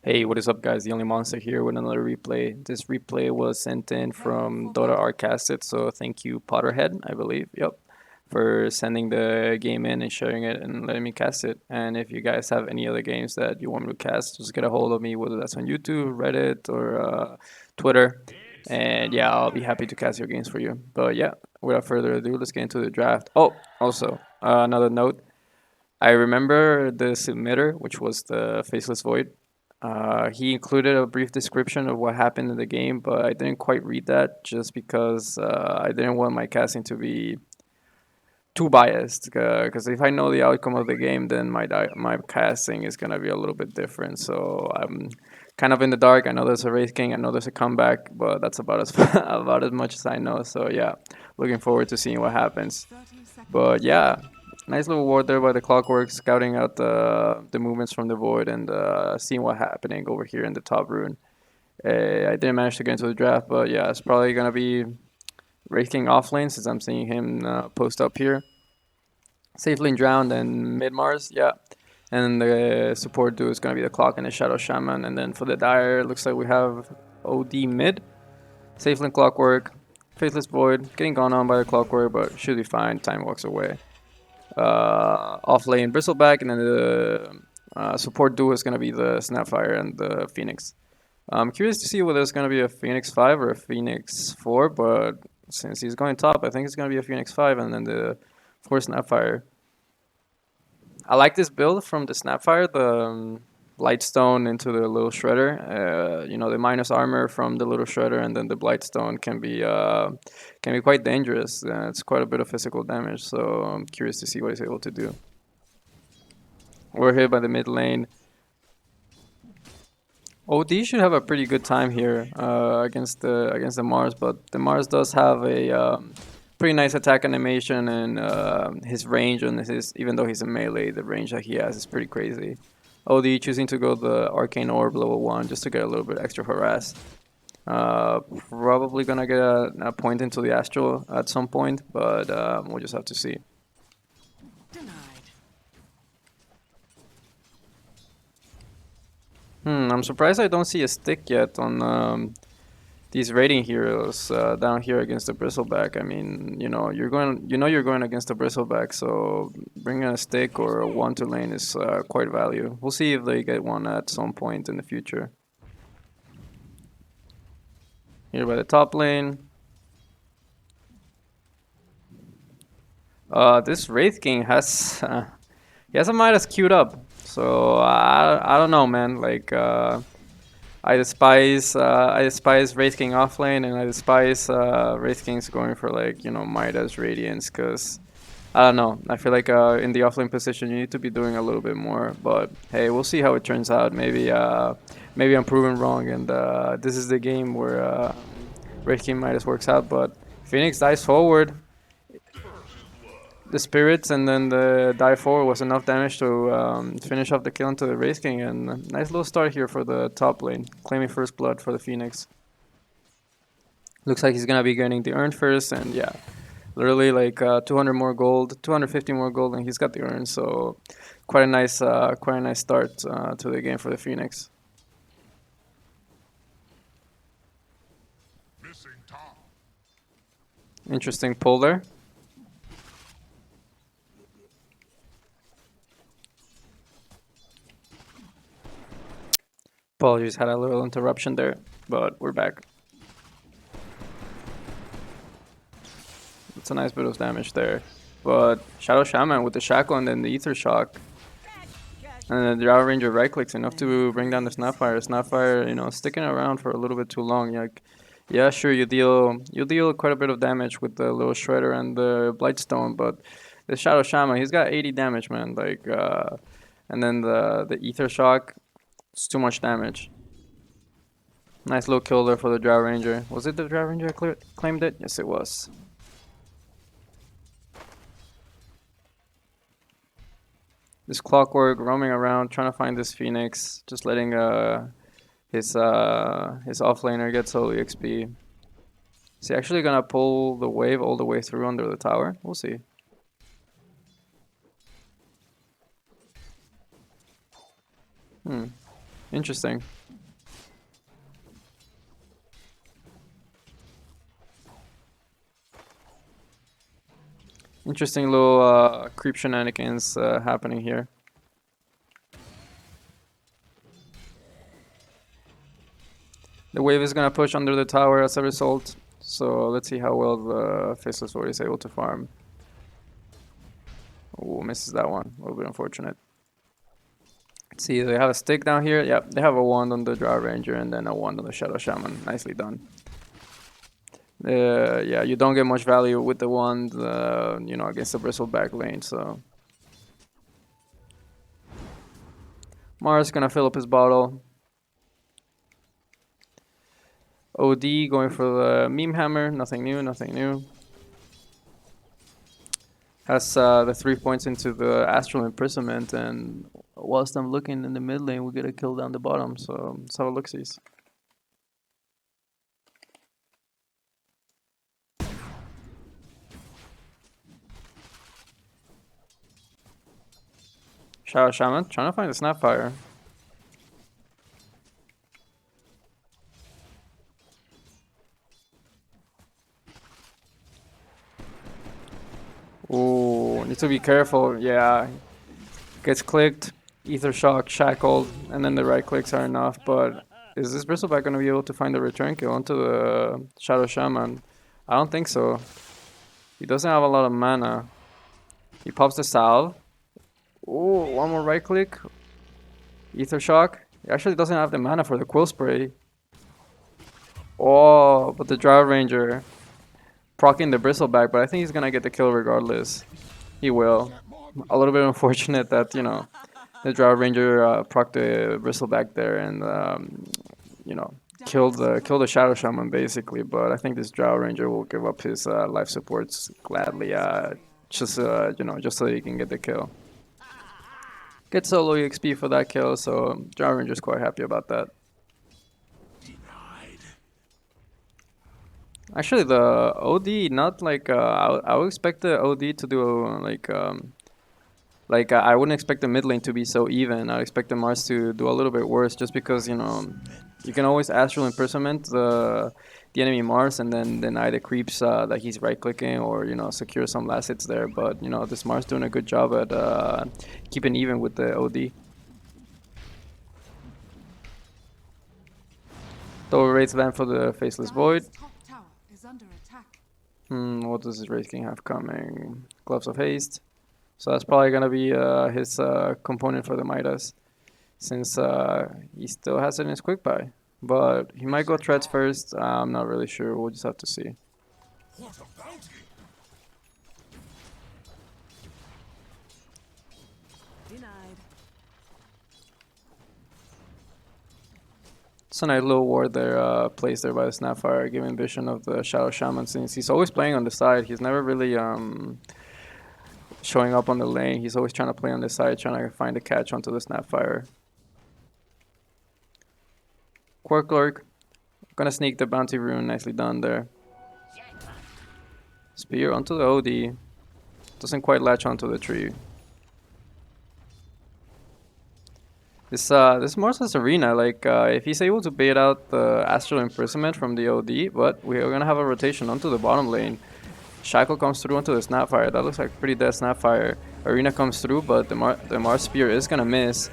Hey, what is up, guys? The Only Monster here with another replay. This replay was sent in from Dota2 Castit, so thank you, Potterhead, I believe. Yep, for sending the game in and sharing it and letting me cast it. And if you guys have any other games that you want me to cast, just get a hold of me, whether that's on YouTube, Reddit, or Twitter. And yeah, I'll be happy to cast your games for you. But yeah, without further ado, let's get into the draft. Oh, also, another note. I remember the submitter, which was the Faceless Void. He included a brief description of what happened in the game, but I didn't quite read that just because I didn't want my casting to be too biased. Because if I know the outcome of the game, then my casting is gonna be a little bit different. So I'm kind of in the dark. I know there's a Wraith King, I know there's a comeback, but that's about as about as much as I know. So yeah, looking forward to seeing what happens. But yeah, nice little ward there by the Clockwork, scouting out the movements from the Void and seeing what's happening over here in the top rune. I didn't manage to get into the draft, but yeah, it's probably gonna be Wraith King off lane since I'm seeing him post up here. Safe lane drowned and mid Mars, yeah. And the support duo is gonna be the Clock and the Shadow Shaman. And then for the Dire, looks like we have OD mid. Safe lane Clockwork, Faithless Void, getting gone on by the Clockwork, but should be fine. Time walks away. Off lane Bristleback, and then the support duo is going to be the Snapfire and the Phoenix. I'm curious to see whether it's going to be a Phoenix 5 or a Phoenix 4, but since he's going top, I think it's going to be a Phoenix 5 and then the 4 Snapfire. I like this build from the Snapfire, the Blightstone into the little Shredder. The minus armor from the little Shredder and then the Blightstone can be quite dangerous. It's quite a bit of physical damage, so I'm curious to see what he's able to do. We're hit by the mid lane. OD should have a pretty good time here against the Mars, but the Mars does have a pretty nice attack animation, and his range on his, even though he's a melee, the range that he has is pretty crazy. OD choosing to go the Arcane Orb level 1 just to get a little bit extra harass. Probably gonna get a point into the Astral at some point, but we'll just have to see. I'm surprised I don't see a stick yet on these raiding heroes down here against the Bristleback. I mean, you're going against the Bristleback, so bringing a stick or a 1-2 lane is quite value. We'll see if they get one at some point in the future. Here by the top lane. This Wraith King has he has a Midas queued up, so I don't know, man. Like I despise Wraith King offlane, and I despise Wraith Kings going for like Midas Radiance, because I don't know. I feel like in the offlane position you need to be doing a little bit more. But hey, we'll see how it turns out. Maybe I'm proven wrong, and this is the game where Wraith King Midas works out. But Phoenix dives forward. The spirits and then the die 4 was enough damage to finish off the kill into the Wraith King, and nice little start here for the top lane, claiming first blood for the Phoenix. Looks like he's gonna be getting the urn first, and yeah, literally like 200 more gold, 250 more gold, and he's got the urn. So quite a nice start to the game for the Phoenix. Interesting pull there. Apologies, had a little interruption there, but we're back. It's a nice bit of damage there. But Shadow Shaman with the Shackle and then the Ether Shock. And then the Drow Ranger right clicks enough to bring down the Snapfire. Snapfire, sticking around for a little bit too long. Like, yeah, sure, you deal quite a bit of damage with the little Shredder and the Blightstone, but the Shadow Shaman, he's got 80 damage, man. Like, and then the Ether Shock, it's too much damage. Nice little kill there for the Drow Ranger. Was it the Drow Ranger that claimed it? Yes, it was. This Clockwork roaming around trying to find this Phoenix, just letting his offlaner get solo XP. Is he actually gonna pull the wave all the way through under the tower? We'll see. Interesting. Interesting little creep shenanigans happening here. The wave is gonna push under the tower as a result. So let's see how well the Faceless Void is able to farm. Oh, misses that one. A little bit unfortunate. Let's see, they have a stick down here. Yep, they have a wand on the Drow Ranger and then a wand on the Shadow Shaman. Nicely done. Yeah, you don't get much value with the wand, you know, against the Bristleback lane, so. Mars gonna fill up his bottle. OD going for the Meme Hammer. Nothing new, nothing new. Has the 3 points into the Astral Imprisonment, and whilst I'm looking in the mid lane, we get a kill down the bottom, so let's have a look-sees. Shadow Shaman trying to find the Snapfire. Ooh, need to be careful. Yeah, gets clicked, Ether Shock, Shackled, and then the right clicks are enough. But is this Bristleback going to be able to find the return kill onto the Shadow Shaman? I don't think so. He doesn't have a lot of mana. He pops the Salve. Ooh, one more right click. Ether Shock. He actually doesn't have the mana for the Quill Spray. Oh, but the Drow Ranger proccing the Bristleback, but I think he's gonna get the kill regardless. He will. A little bit unfortunate that, you know, the Drow Ranger procced the Bristleback there and, you know, killed the Shadow Shaman basically. But I think this Drow Ranger will give up his life supports gladly, just you know, just so he can get the kill. Get solo EXP for that kill, so Drow Ranger's quite happy about that. Actually, the OD, not like I would expect the OD to do like I wouldn't expect the mid lane to be so even. I expect the Mars to do a little bit worse, just because, you know, you can always Astral Imprisonment the enemy Mars and then deny the creeps that he's right clicking, or, you know, secure some last hits there. But, you know, this Mars doing a good job at keeping even with the OD. Double Wraith Van for the Faceless Void. What does his Wraith King have coming? Gloves of Haste. So that's probably gonna be his component for the Midas, since he still has it in his quick buy. But he might go Treads first. I'm not really sure. We'll just have to see. What a bounty. Denied. It's a nice little ward there, placed there by the Snapfire, giving vision of the Shadow Shaman, since he's always playing on the side. He's never really showing up on the lane. He's always trying to play on the side, trying to find a catch onto the Snapfire. Quirklurk, gonna sneak the Bounty Rune, nicely done there. Spear onto the OD, doesn't quite latch onto the tree. This Morse's Arena, like, if he's able to bait out the Astral Imprisonment from the OD, but we're gonna have a rotation onto the bottom lane. Shackle comes through onto the Snapfire. That looks like pretty dead Snapfire. Arena comes through, but the Mars Spear is gonna miss.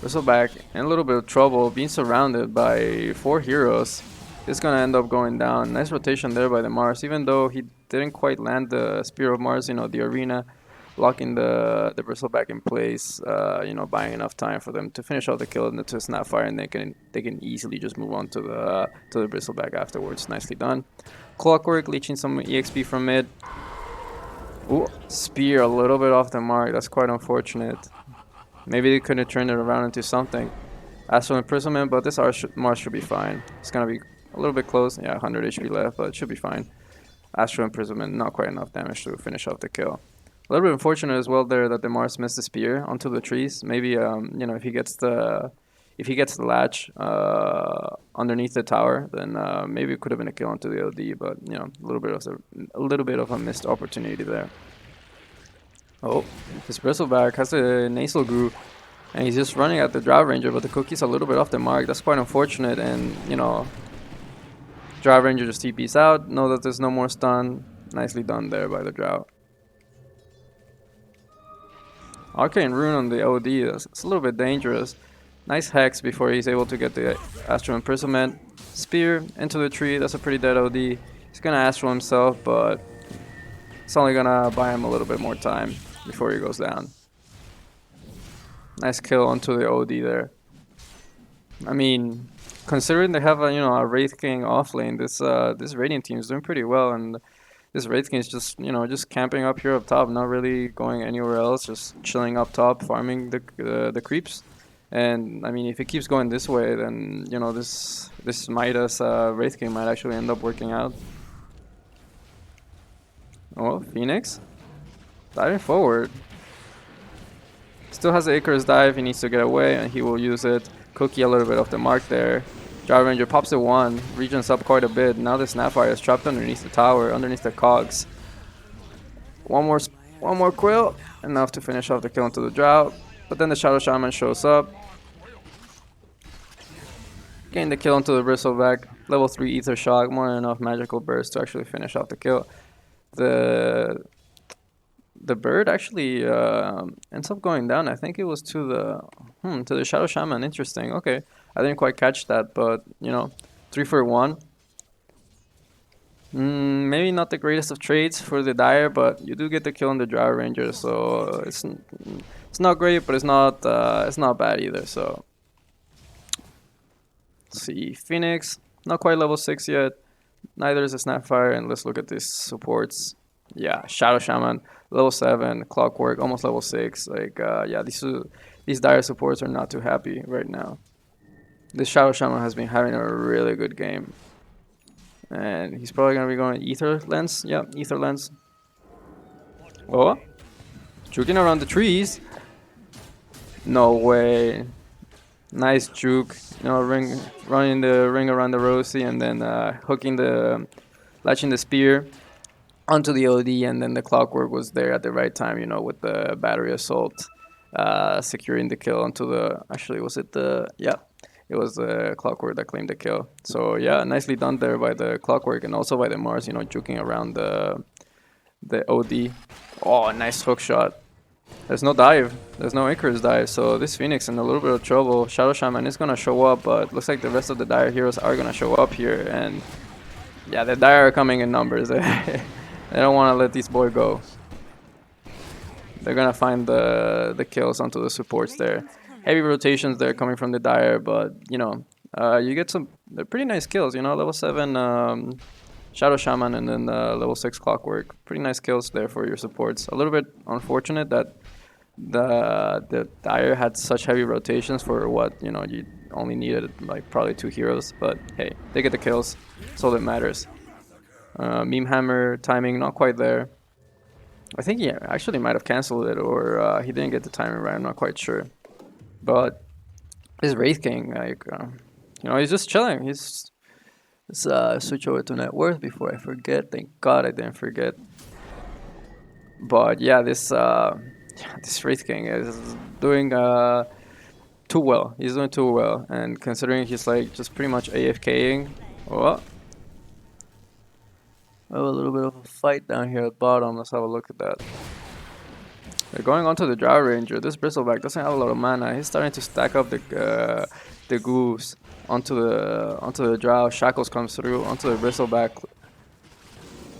Bristleback in a little bit of trouble, being surrounded by 4 heroes. It's gonna end up going down. Nice rotation there by the Mars, even though he didn't quite land the Spear of Mars, you know, the Arena, locking the Bristleback in place, you know, buying enough time for them to finish off the kill into Snapfire, and they can easily just move on to the Bristleback afterwards. Nicely done. Clockwork leeching some EXP from mid. Ooh, Spear a little bit off the mark. That's quite unfortunate. Maybe they couldn't turn it around into something. Astral Imprisonment, but this Mars should be fine. It's gonna be a little bit close. Yeah, 100 HP left, but it should be fine. Astral Imprisonment, not quite enough damage to finish off the kill. A little bit unfortunate as well there that the Mars missed the spear onto the trees. Maybe you know, if he gets the latch underneath the tower, then maybe it could have been a kill onto the OD. But, you know, a little bit of a missed opportunity there. Oh, his Bristleback has a Nasal Groove. And he's just running at the Drow Ranger, but the cookie's a little bit off the mark. That's quite unfortunate, and, you know, Drow Ranger just TP's out. Know that there's no more stun. Nicely done there by the Drow. Arcane Rune on the OD, it's a little bit dangerous. Nice Hex before he's able to get the Astral Imprisonment. Spear into the tree, that's a pretty dead OD. He's gonna Astral himself, but it's only gonna buy him a little bit more time before he goes down. Nice kill onto the OD there. I mean, considering they have a Wraith King off lane, this Radiant team is doing pretty well, and this Wraith King is just camping up here up top, not really going anywhere else, just chilling up top, farming the creeps. And I mean, if it keeps going this way, then this Midas Wraith King might actually end up working out. Oh, Phoenix diving forward. Still has the Icarus dive. He needs to get away, and he will use it. Cookie a little bit off the mark there. Drow Ranger pops the one, regions up quite a bit. Now the Snapfire is trapped underneath the tower, underneath the cogs. One more Quill, enough to finish off the kill into the Drow. But then the Shadow Shaman shows up. Getting the kill onto the Bristleback. Level 3 Ether Shock, more than enough magical burst to actually finish off the kill. The bird actually ends up going down. I think it was to the Shadow Shaman. Interesting. Okay, I didn't quite catch that, but 3 for 1. Maybe not the greatest of trades for the Dire, but you do get the kill on the Drow Ranger, so it's not great, but it's not bad either. So let's see, Phoenix, not quite level 6 yet. Neither is a Snapfire, and let's look at these supports. Yeah, Shadow Shaman, level 7, Clockwork, almost level 6. Like, yeah, these Dire supports are not too happy right now. This Shadow Shaman has been having a really good game. And he's probably going to be going Ether Lens. Yeah, Ether Lens. Oh, juking around the trees. No way. Nice juke. Running the ring around the Rosie, and then latching the spear onto the OD, and then the Clockwork was there at the right time, with the battery assault, securing the kill onto the. Actually, was it the? Yeah, it was the Clockwork that claimed the kill. So yeah, nicely done there by the Clockwork, and also by the Mars, juking around the OD. Oh, nice hook shot. There's no dive. There's no Icarus dive, so this Phoenix in a little bit of trouble. Shadow Shaman is gonna show up, but looks like the rest of the Dire heroes are gonna show up here, and yeah, the Dire are coming in numbers. They don't want to let these boys go. They're gonna find the kills onto the supports there. Heavy rotations there coming from the Dire, but you get they're pretty nice kills. Level 7 Shadow Shaman, and then level 6 Clockwork. Pretty nice kills there for your supports. A little bit unfortunate that the Dire had such heavy rotations for what you only needed, like probably 2 heroes. But hey, they get the kills. That's all that matters. Meme Hammer timing not quite there. I think he actually might have canceled it, or he didn't get the timing right. I'm not quite sure. But this Wraith King, like, he's just chilling. Let's switch over to net worth before I forget. Thank God I didn't forget. But yeah, this Wraith King is doing too well. He's doing too well, and considering he's like just pretty much AFKing. Oh, we have a little bit of a fight down here at bottom. Let's have a look at that. They're going on to the Drow Ranger. This Bristleback doesn't have a lot of mana. He's starting to stack up the goose onto the Drow. Shackles comes through onto the Bristleback.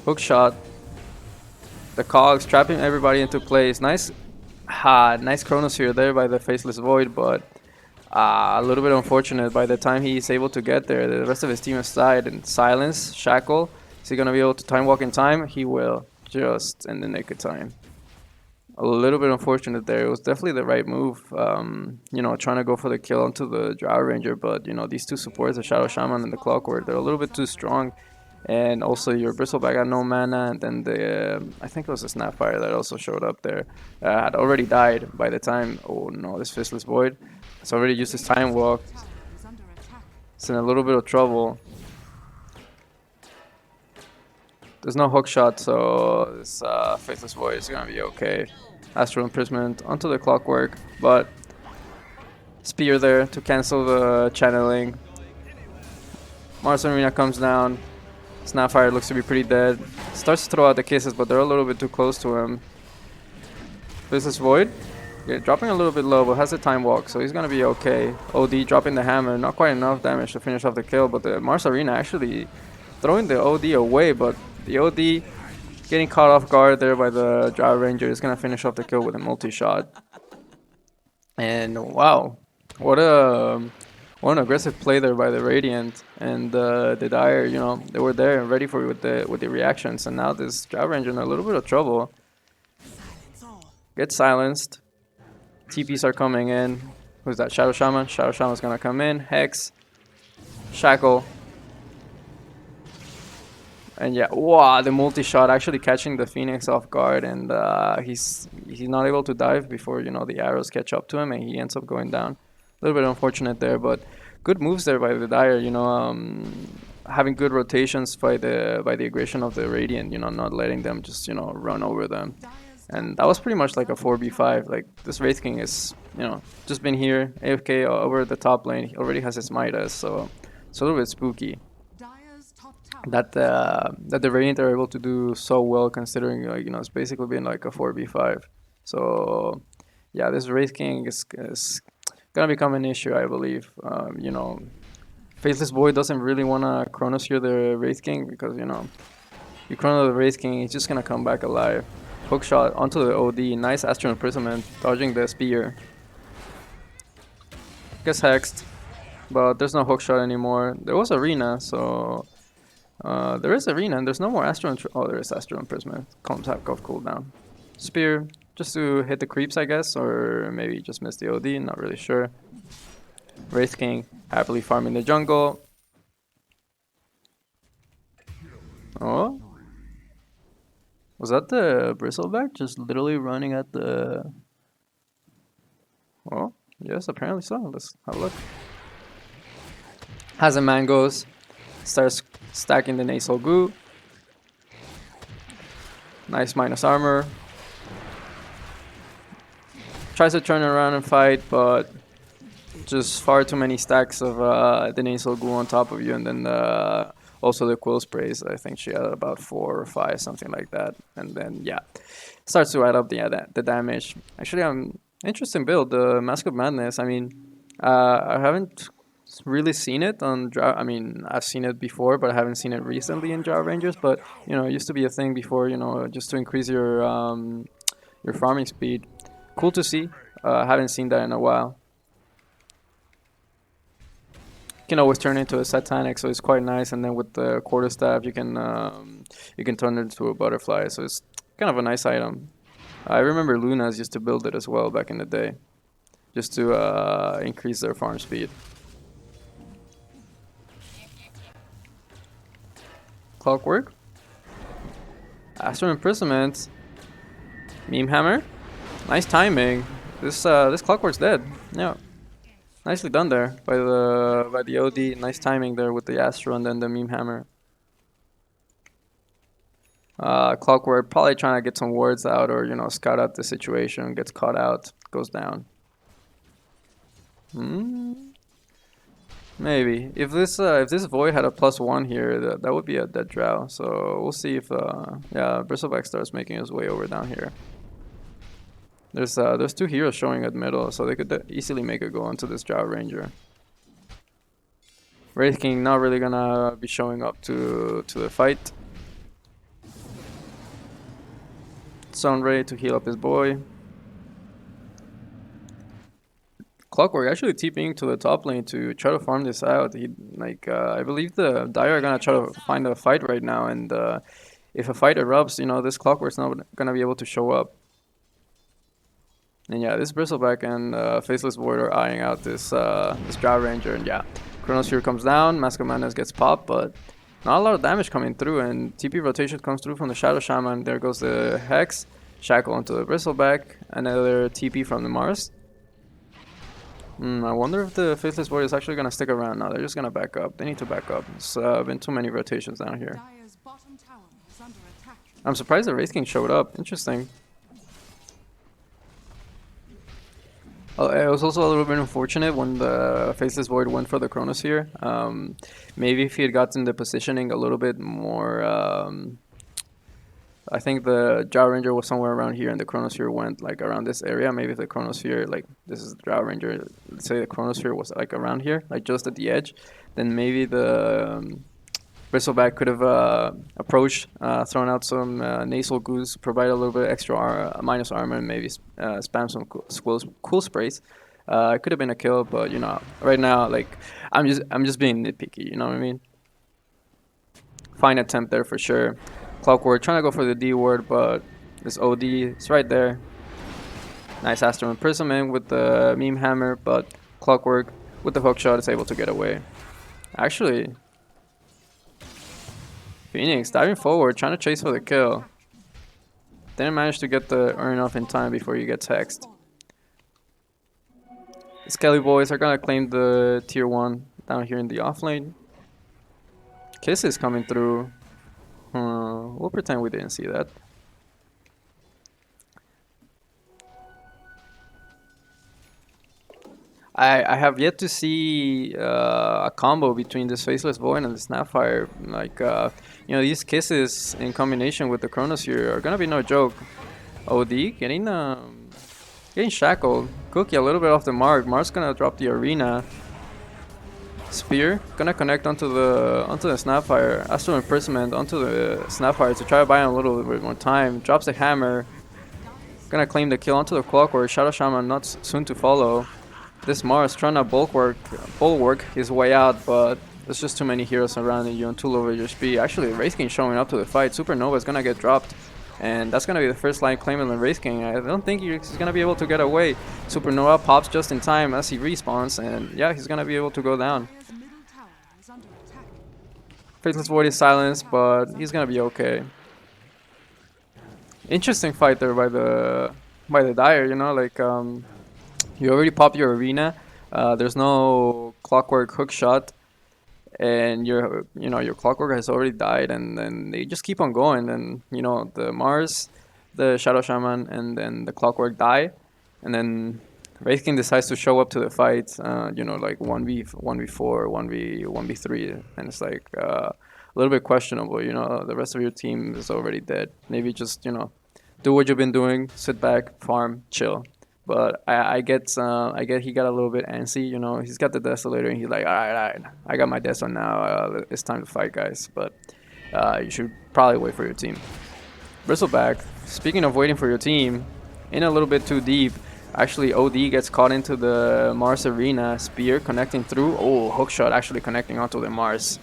Hook shot. The cogs trapping everybody into place. Nice Chronosphere there by the Faceless Void, but a little bit unfortunate. By the time he's able to get there, the rest of his team has died. And Silence, Shackle. Is he going to be able to time walk in time? He will, just in the nick of time. A little bit unfortunate there. It was definitely the right move, trying to go for the kill onto the Drow Ranger, but, these two supports, the Shadow Shaman and the Clockwork, they're a little bit too strong. And also your Bristleback had no mana, and then I think it was the Snapfire that also showed up there. Had already died by the time, oh no, this Faceless Void. It's already used his time walk. It's in a little bit of trouble. There's no hook shot, so this Faceless Void is going to be okay. Astral Imprisonment onto the Clockwork, but Spear there to cancel the channeling. Mars Arena comes down. Snapfire looks to be pretty dead. Starts to throw out the kisses, but they're a little bit too close to him. Business Void. Yeah, dropping a little bit low, but has a time walk, so he's gonna be okay. OD dropping the hammer, not quite enough damage to finish off the kill, but the Mars Arena actually throwing the OD away, but the OD getting caught off guard there by the Drow Ranger is gonna finish off the kill with a multi-shot. And wow, what an aggressive play there by the Radiant and the Dire. You know, they were there and ready for it with the reactions, and now this Drow Ranger in a little bit of trouble. Gets silenced. TPs are coming in. Who's that? Shadow Shaman. Shadow Shaman's gonna come in. Hex. Shackle. And yeah, wow, the multi-shot actually catching the Phoenix off guard, and he's not able to dive before, you know, the arrows catch up to him, and he ends up going down. A little bit unfortunate there, but good moves there by the Dire, you know, having good rotations by the aggression of the Radiant, you know, not letting them just, you know, run over them. And that was pretty much like a 4v5. Like, this Wraith King is, you know, just been here, AFK over the top lane. He already has his Midas, so it's a little bit spooky. That the Radiant are able to do so well, considering, like, you know, it's basically been like a 4v5. So yeah, this Wraith King is gonna become an issue, I believe. You know, Faceless Boy doesn't really wanna Chronosphere the Wraith King, because, you know, you Chrono the Wraith King, he's just gonna come back alive. Hook shot onto the OD, nice Astral Imprisonment, dodging the spear. Gets hexed, but there's no hook shot anymore. There was Arena, so there is Arena, and there's no more Astral. Oh, there is Astral Imprisonment. Calm tap off cooldown. Spear, just to hit the creeps, I guess, or maybe just miss the OD. Not really sure. Wraith King happily farming the jungle. Oh, was that the Bristleback just literally running at the? Oh, yes, apparently so. Let's have a look. Has a mangoes. Starts stacking the nasal goo. Nice minus armor. Tries to turn around and fight, but just far too many stacks of the nasal goo on top of you, and then also the quill sprays. I think she had about 4 or 5, something like that. And then yeah, starts to add up the damage. Actually, interesting build, the Mask of Madness. I mean, I haven't really seen it on Drow. I mean, I've seen it before, but I haven't seen it recently in Drow Rangers. But, you know, it used to be a thing before, you know, just to increase your farming speed. Cool to see. Haven't seen that in a while. Can always turn into a Satanic, so it's quite nice. And then with the quarterstaff, you can turn it into a butterfly. So it's kind of a nice item. I remember Lunas used to build it as well back in the day, just to increase their farm speed. Clockwork. Astral Imprisonment. Meme Hammer. Nice timing. This Clockwork's dead. Yeah. Nicely done there by the OD. Nice timing there with the Astro and then the Meme Hammer. Clockwork probably trying to get some wards out, or, you know, scout out the situation. Gets caught out. Goes down. Maybe if this Void had a +1 here, that would be a dead Drow. So we'll see if yeah, Bristleback starts making his way over down here. There's 2 heroes showing at middle, so they could easily make a go onto this Drow Ranger. Wraith King not really gonna be showing up to the fight. Sun Ray to heal up his boy. Clockwork actually TPing to the top lane to try to farm this out. I believe the Dire are gonna try to find a fight right now, and if a fight erupts, you know, this Clockwork's not gonna be able to show up. And yeah, this Bristleback and Faceless Void are eyeing out this Drow Ranger, and yeah, Chronosphere comes down, Mask of Madness gets popped, but not a lot of damage coming through, and TP rotation comes through from the Shadow Shaman. There goes the Hex, Shackle onto the Bristleback, another TP from the Mars. I wonder if the Faceless Void is actually going to stick around now. They're just going to back up. They need to back up. It's been too many rotations down here. I'm surprised the Wraith King showed up. Interesting. It was also a little bit unfortunate when the Faceless Void went for the Chronosphere. Maybe if he had gotten the positioning a little bit more. I think the Drow Ranger was somewhere around here, and the Chronosphere went like around this area. Maybe if the Chronosphere, like this is the Drow Ranger, let's say the Chronosphere was like around here, like just at the edge, then maybe the Bristleback could have approached, thrown out some nasal goose, provide a little bit extra minus armor, and maybe spam some cool sprays. It could have been a kill, but you know, right now, like I'm just being nitpicky. You know what I mean? Fine attempt there for sure. Clockwork trying to go for the D word, but this OD is right there. Nice Astral Imprisonment with the meme hammer, but Clockwork with the hook shot is able to get away. Actually, Phoenix diving forward, trying to chase for the kill. Didn't manage to get the earn off in time before you get hexed. The Skelly boys are gonna claim the tier 1 down here in the offlane. Kiss is coming through. We'll pretend we didn't see that. I have yet to see a combo between this Faceless Void and the Snapfire. Like, you know, these kisses in combination with the Chronosphere are gonna be no joke. OD getting shackled. Cookie a little bit off the mark. Mark's gonna drop the arena. Spear gonna connect onto the Snapfire. Astral Imprisonment onto the Snapfire to try to buy him a little bit more time. Drops the hammer. Gonna claim the kill onto the Clockwork. Shadow Shaman not soon to follow. This Mars trying to bulwark his way out, but there's just too many heroes surrounding you and too low your speed. Actually, Wraith King showing up to the fight. Supernova is gonna get dropped, and that's gonna be the first line claiming the Wraith King. I don't think he's gonna be able to get away. Supernova pops just in time as he respawns, and yeah, he's gonna be able to go down. Faithless Void is silenced, but he's gonna be okay. Interesting fight there by the Dire, you know, like you already popped your arena. There's no Clockwork hook shot, and your Clockwork has already died, and then they just keep on going. And you know the Mars, the Shadow Shaman, and then the Clockwork die, and then Wraith King decides to show up to the fight. You know, like 1v4, 1v3, and it's like a little bit questionable. You know, the rest of your team is already dead. Maybe just do what you've been doing, sit back, farm, chill. But I get he got a little bit antsy, you know. He's got the Desolator and he's like, all right, I got my Deso now. It's time to fight, guys. But you should probably wait for your team. Bristleback, speaking of waiting for your team, in a little bit too deep. Actually, OD gets caught into the Mars arena. Spear connecting through. Oh, hookshot actually connecting onto the Mars.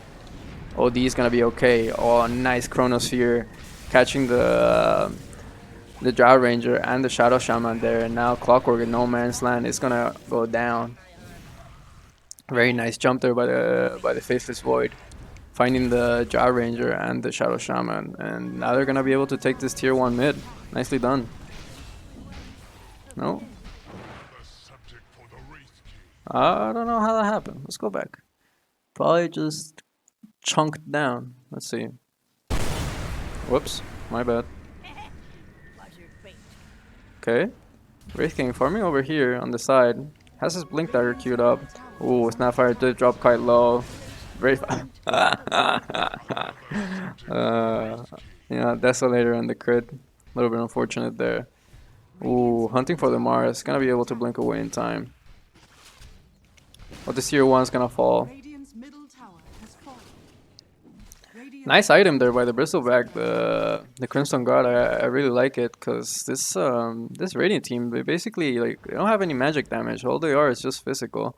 OD is gonna be okay. Oh, nice Chronosphere, catching the Drow Ranger and the Shadow Shaman there, and now Clockwork in no man's land is gonna go down. Very nice jump there by the Faceless Void, finding the Drow Ranger and the Shadow Shaman, and now they're gonna be able to take this tier 1 mid. Nicely done. No? I don't know how that happened. Let's go back. Probably just chunked down. Let's see. Whoops, my bad. Okay, Wraith King farming over here on the side. Has his Blink Dagger queued up. Ooh, Snapfire did drop quite low. Very yeah, Desolator and the crit. A little bit unfortunate there. Ooh, hunting for the Mars. Gonna be able to blink away in time. But this tier 1's gonna fall. Nice item there by the Bristleback, the Crimson Guard. I really like it because this Radiant team, they basically they don't have any magic damage. All they are is just physical.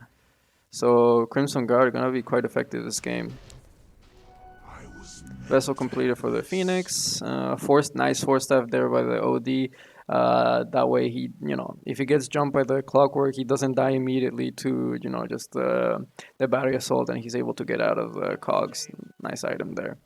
So Crimson Guard are gonna be quite effective this game. Vessel completed for the Phoenix. Nice force staff there by the OD. That way he, if he gets jumped by the Clockwork, he doesn't die immediately to, just the battery assault, and he's able to get out of the cogs. Nice item there.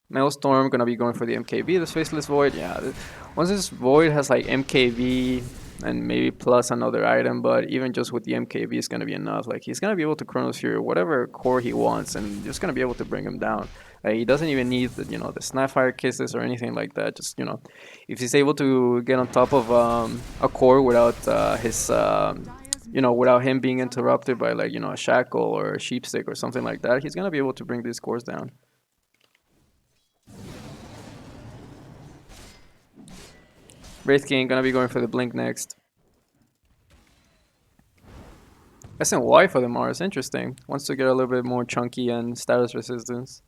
Maelstrom gonna be going for the MKV, this Faceless Void. Yeah, once this Void has like MKV, and maybe plus another item, but even just with the MKB is going to be enough. Like, he's going to be able to Chronosphere whatever core he wants and just going to be able to bring him down. He doesn't even need the, the Snapfire Kisses or anything like that. Just, if he's able to get on top of a core without his without him being interrupted by, like, a shackle or a sheepstick or something like that, he's gonna be able to bring these cores down. Wraith King gonna be going for the blink next. SNY for the Mars, interesting. Wants to get a little bit more chunky and status resistance.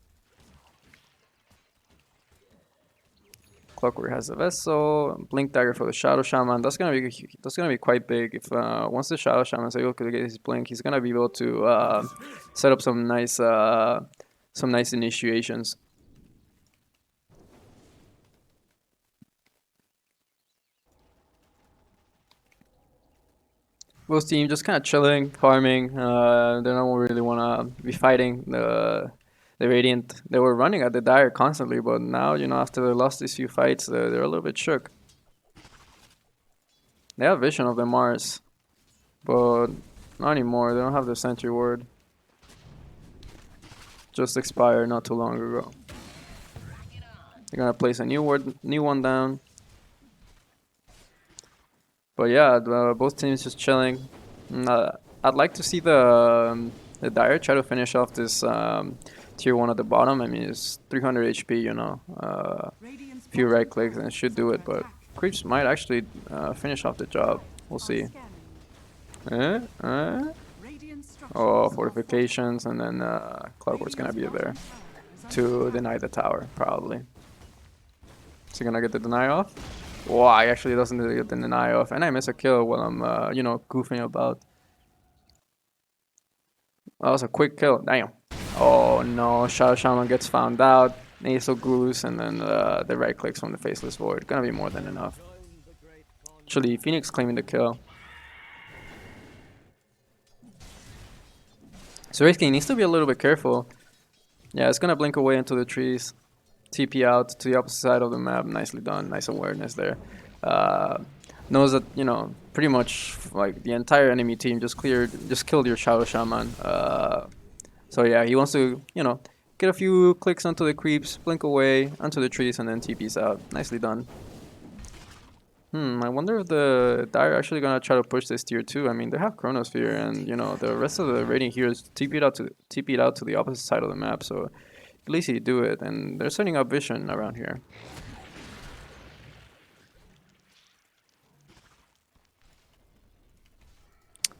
Clockwork has a vessel. Blink dagger for the Shadow Shaman. That's gonna be quite big. If once the Shadow Shaman is able to get his blink, he's gonna be able to set up some nice initiations. Both team just kind of chilling, farming. They don't really want to be fighting the Radiant. They were running at the Dire constantly, but now, after they lost these few fights, they're a little bit shook. They have vision of the Mars, but not anymore. They don't have the Sentry Ward. Just expired not too long ago. They're gonna place a new one down. But yeah, both teams just chilling. I'd like to see the Dire try to finish off this tier 1 at the bottom. I mean, it's 300 HP, few right clicks and it should do it, but creeps might actually finish off the job. We'll see. Oh, fortifications, and then Clockwork's gonna be there to deny the tower, probably. Is he gonna get the deny off? Wow, he actually doesn't get the deny off, and I miss a kill while I'm, goofing about. That was a quick kill. Damn. Oh no, Shadow Shaman gets found out. Nasal Goose, and then the right clicks from the Faceless Void. Gonna be more than enough. Actually, Phoenix claiming the kill. So Wraith King needs to be a little bit careful. Yeah, it's gonna blink away into the trees. TP out to the opposite side of the map. Nicely done. Nice awareness there. Knows that, pretty much like the entire enemy team just killed your Shadow Shaman. So yeah, he wants to, get a few clicks onto the creeps, blink away onto the trees, and then TP's out. Nicely done. I wonder if the Dire are actually gonna try to push this tier 2. I mean, they have Chronosphere, and the rest of the Radiant heroes TP'd out to the opposite side of the map. So at least he do it, and they're setting up vision around here.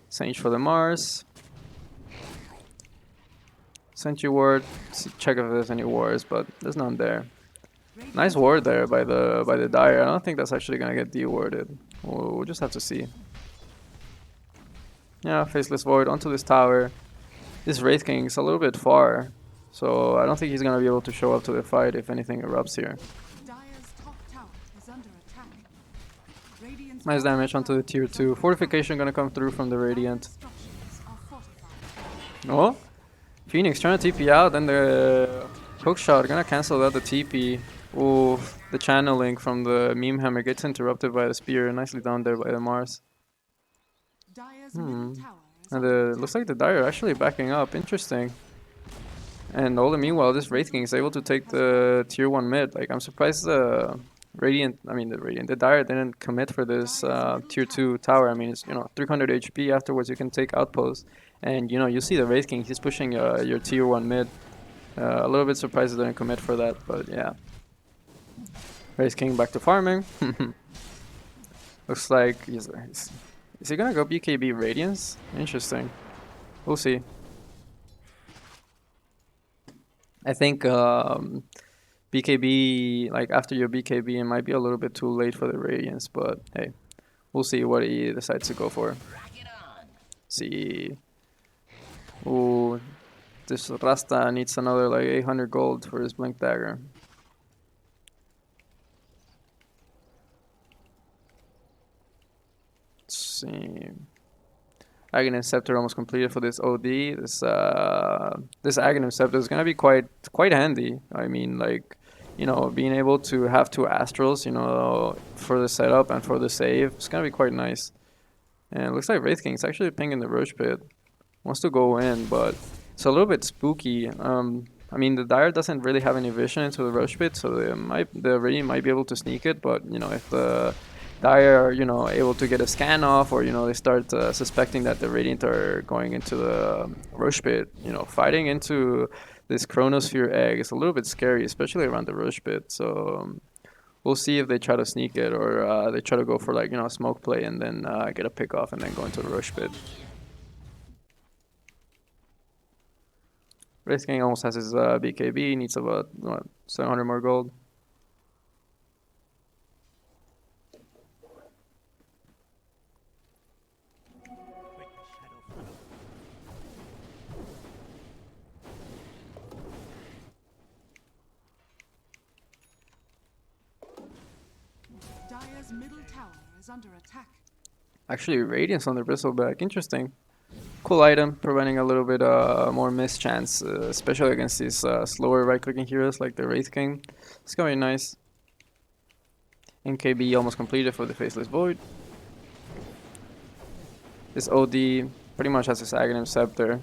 Sage for the Mars. Sentry Ward. Check if there's any wards, but there's none there. Nice ward there by the Dire. I don't think that's actually gonna get de-warded. We'll just have to see. Yeah, Faceless Void onto this tower. This Wraith King is a little bit far, so I don't think he's gonna be able to show up to the fight if anything erupts here. Nice damage onto the tier 2. Fortification gonna come through from the Radiant. Oh, Phoenix trying to TP out, and the hookshot gonna cancel out the TP. Ooh, the channeling from the meme hammer gets interrupted by the spear. Nicely done there by the Mars. And looks like the Dire are actually backing up. Interesting. And all the meanwhile, this Wraith King is able to take the tier 1 mid. Like, I'm surprised the Dire didn't commit for this tier 2 tower. I mean, it's 300 HP. Afterwards, you can take outpost, and you see the Wraith King. He's pushing your tier 1 mid. A little bit surprised they didn't commit for that, but yeah. Wraith King back to farming. Looks like is he gonna go BKB Radiance? Interesting. We'll see. I think BKB, like after your BKB, it might be a little bit too late for the Radiance, but hey, we'll see what he decides to go for. See. Ooh, this Rasta needs another like 800 gold for his Blink Dagger. Let's see. Aghanim Scepter almost completed for this OD. This Aghanim Scepter is gonna be quite handy. I mean, like, you know, being able to have two Astrals, you know, for the setup and for the save, it's gonna be quite nice. And it looks like Wraith King's actually pinging the Roach Pit. Wants to go in, but it's a little bit spooky. I mean, the Dire doesn't really have any vision into the Roach Pit, so the Radiant might be able to sneak it, but, you know, if the Dire are, you know, able to get a scan off, or, you know, they start suspecting that the Radiant are going into the Roach Pit, you know, fighting into this Chronosphere egg is a little bit scary, especially around the Roach Pit, so we'll see if they try to sneak it, or they try to go for, like, you know, a smoke play and then get a pick off and then go into the Roach Pit. Wraith King almost has his BKB, needs about, what, 700 more gold. Dire's middle tower is under attack. Actually, Radiance on the Bristleback, interesting. Cool item, preventing a little bit more mischance, especially against these slower right-clicking heroes like the Wraith King. It's gonna be nice. NKB almost completed for the Faceless Void. This OD pretty much has his Aghanim Scepter.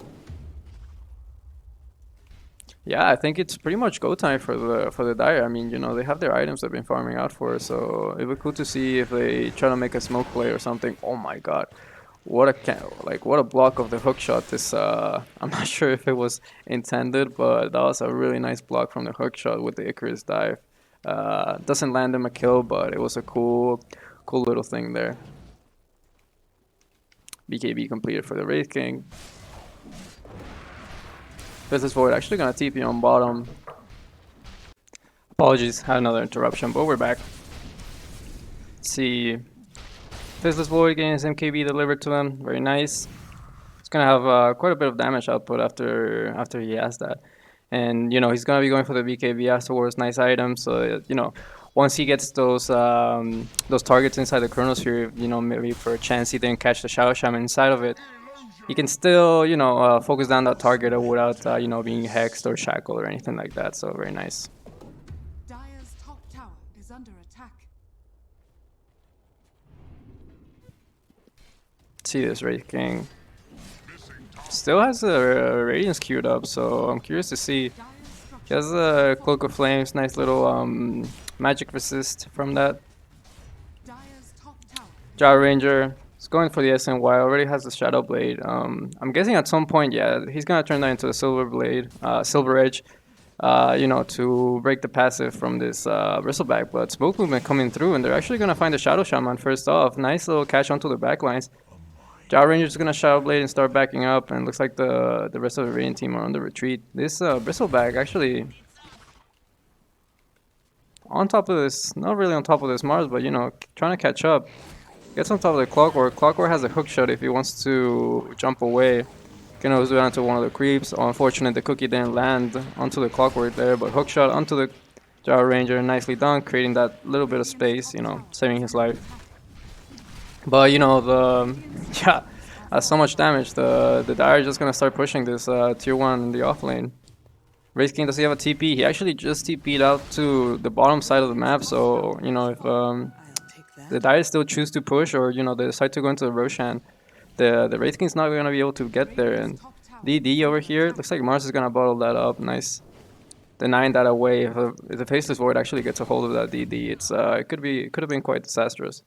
Yeah, I think it's pretty much go time for the Dire. I mean, you know, they have their items they've been farming out for, so it would be cool to see if they try to make a smoke play or something. Oh my god. What a block of the hook shot. This I'm not sure if it was intended, but that was a really nice block from the hook shot with the Icarus dive. Doesn't land him a kill, but it was a cool little thing there. BKB completed for the Wraith King. Faceless Void actually gonna TP on bottom. Apologies, had another interruption, but we're back. Let's see. Faceless Void getting his MKB delivered to him, very nice. He's gonna have quite a bit of damage output after he has that, and you know he's gonna be going for the BKB afterwards. Nice item, so you know once he gets those targets inside the Chronosphere, you know maybe for a chance he didn't catch the Shadow Shaman inside of it, he can still you know focus down that target without you know being hexed or shackled or anything like that. So very nice. Dire's top tower is under attack. See this Wraith King. Still has a Radiance queued up, so I'm curious to see. He has a Cloak of Flames, nice little magic resist from that. Jar Ranger is going for the SNY, already has the Shadow Blade. I'm guessing at some point, yeah, he's gonna turn that into a Silver Blade, Silver Edge, you know, to break the passive from this Bristleback. But Smoke Movement coming through, and they're actually gonna find the Shadow Shaman first off. Nice little catch onto the backlines. Jar Ranger's gonna Shadow Blade and start backing up, and looks like the rest of the Radiant team are on the retreat. This Bristleback actually on top of this, not really on top of this Mars, but you know, trying to catch up. Gets on top of the Clockwork. Clockwork has a hook shot if he wants to jump away. Can always do that onto one of the creeps. Unfortunate the cookie didn't land onto the Clockwork there, but hook shot onto the Jar Ranger, nicely done, creating that little bit of space, you know, saving his life. But you know yeah, so much damage. The Dire is just gonna start pushing this tier 1 in the off lane. Wraith King, does he have a TP? He actually just TP'd out to the bottom side of the map. So you know if the Dire still choose to push, or you know they decide to go into the Roshan, the Wraith King's not gonna be able to get there. And DD over here looks like Mars is gonna bottle that up. Nice, denying that away. If the Faceless Void actually gets a hold of that DD, it could have been quite disastrous.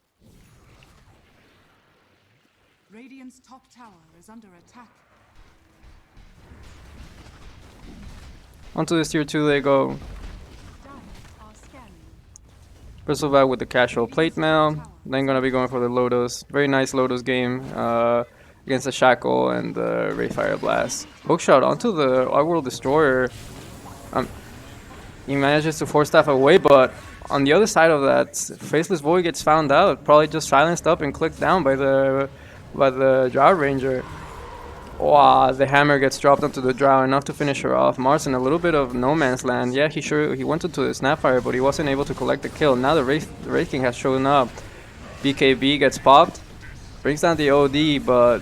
Radiant's top tower is under attack. Onto this tier 2 they go. Bristleback with the casual plate mail. Then gonna be going for the Lotus. Very nice Lotus game against the Shackle and the Rayfire Blast. Hookshot onto the Oddworld Destroyer. He manages to force staff away, but on the other side of that, Faceless Void gets found out. Probably just silenced up and clicked down by the Drow Ranger. Wow, the hammer gets dropped onto the Drow, enough to finish her off. Mars in a little bit of no man's land. Yeah, he went into the Snapfire, but he wasn't able to collect the kill. Now the Wraith King has shown up. BKB gets popped, brings down the OD, but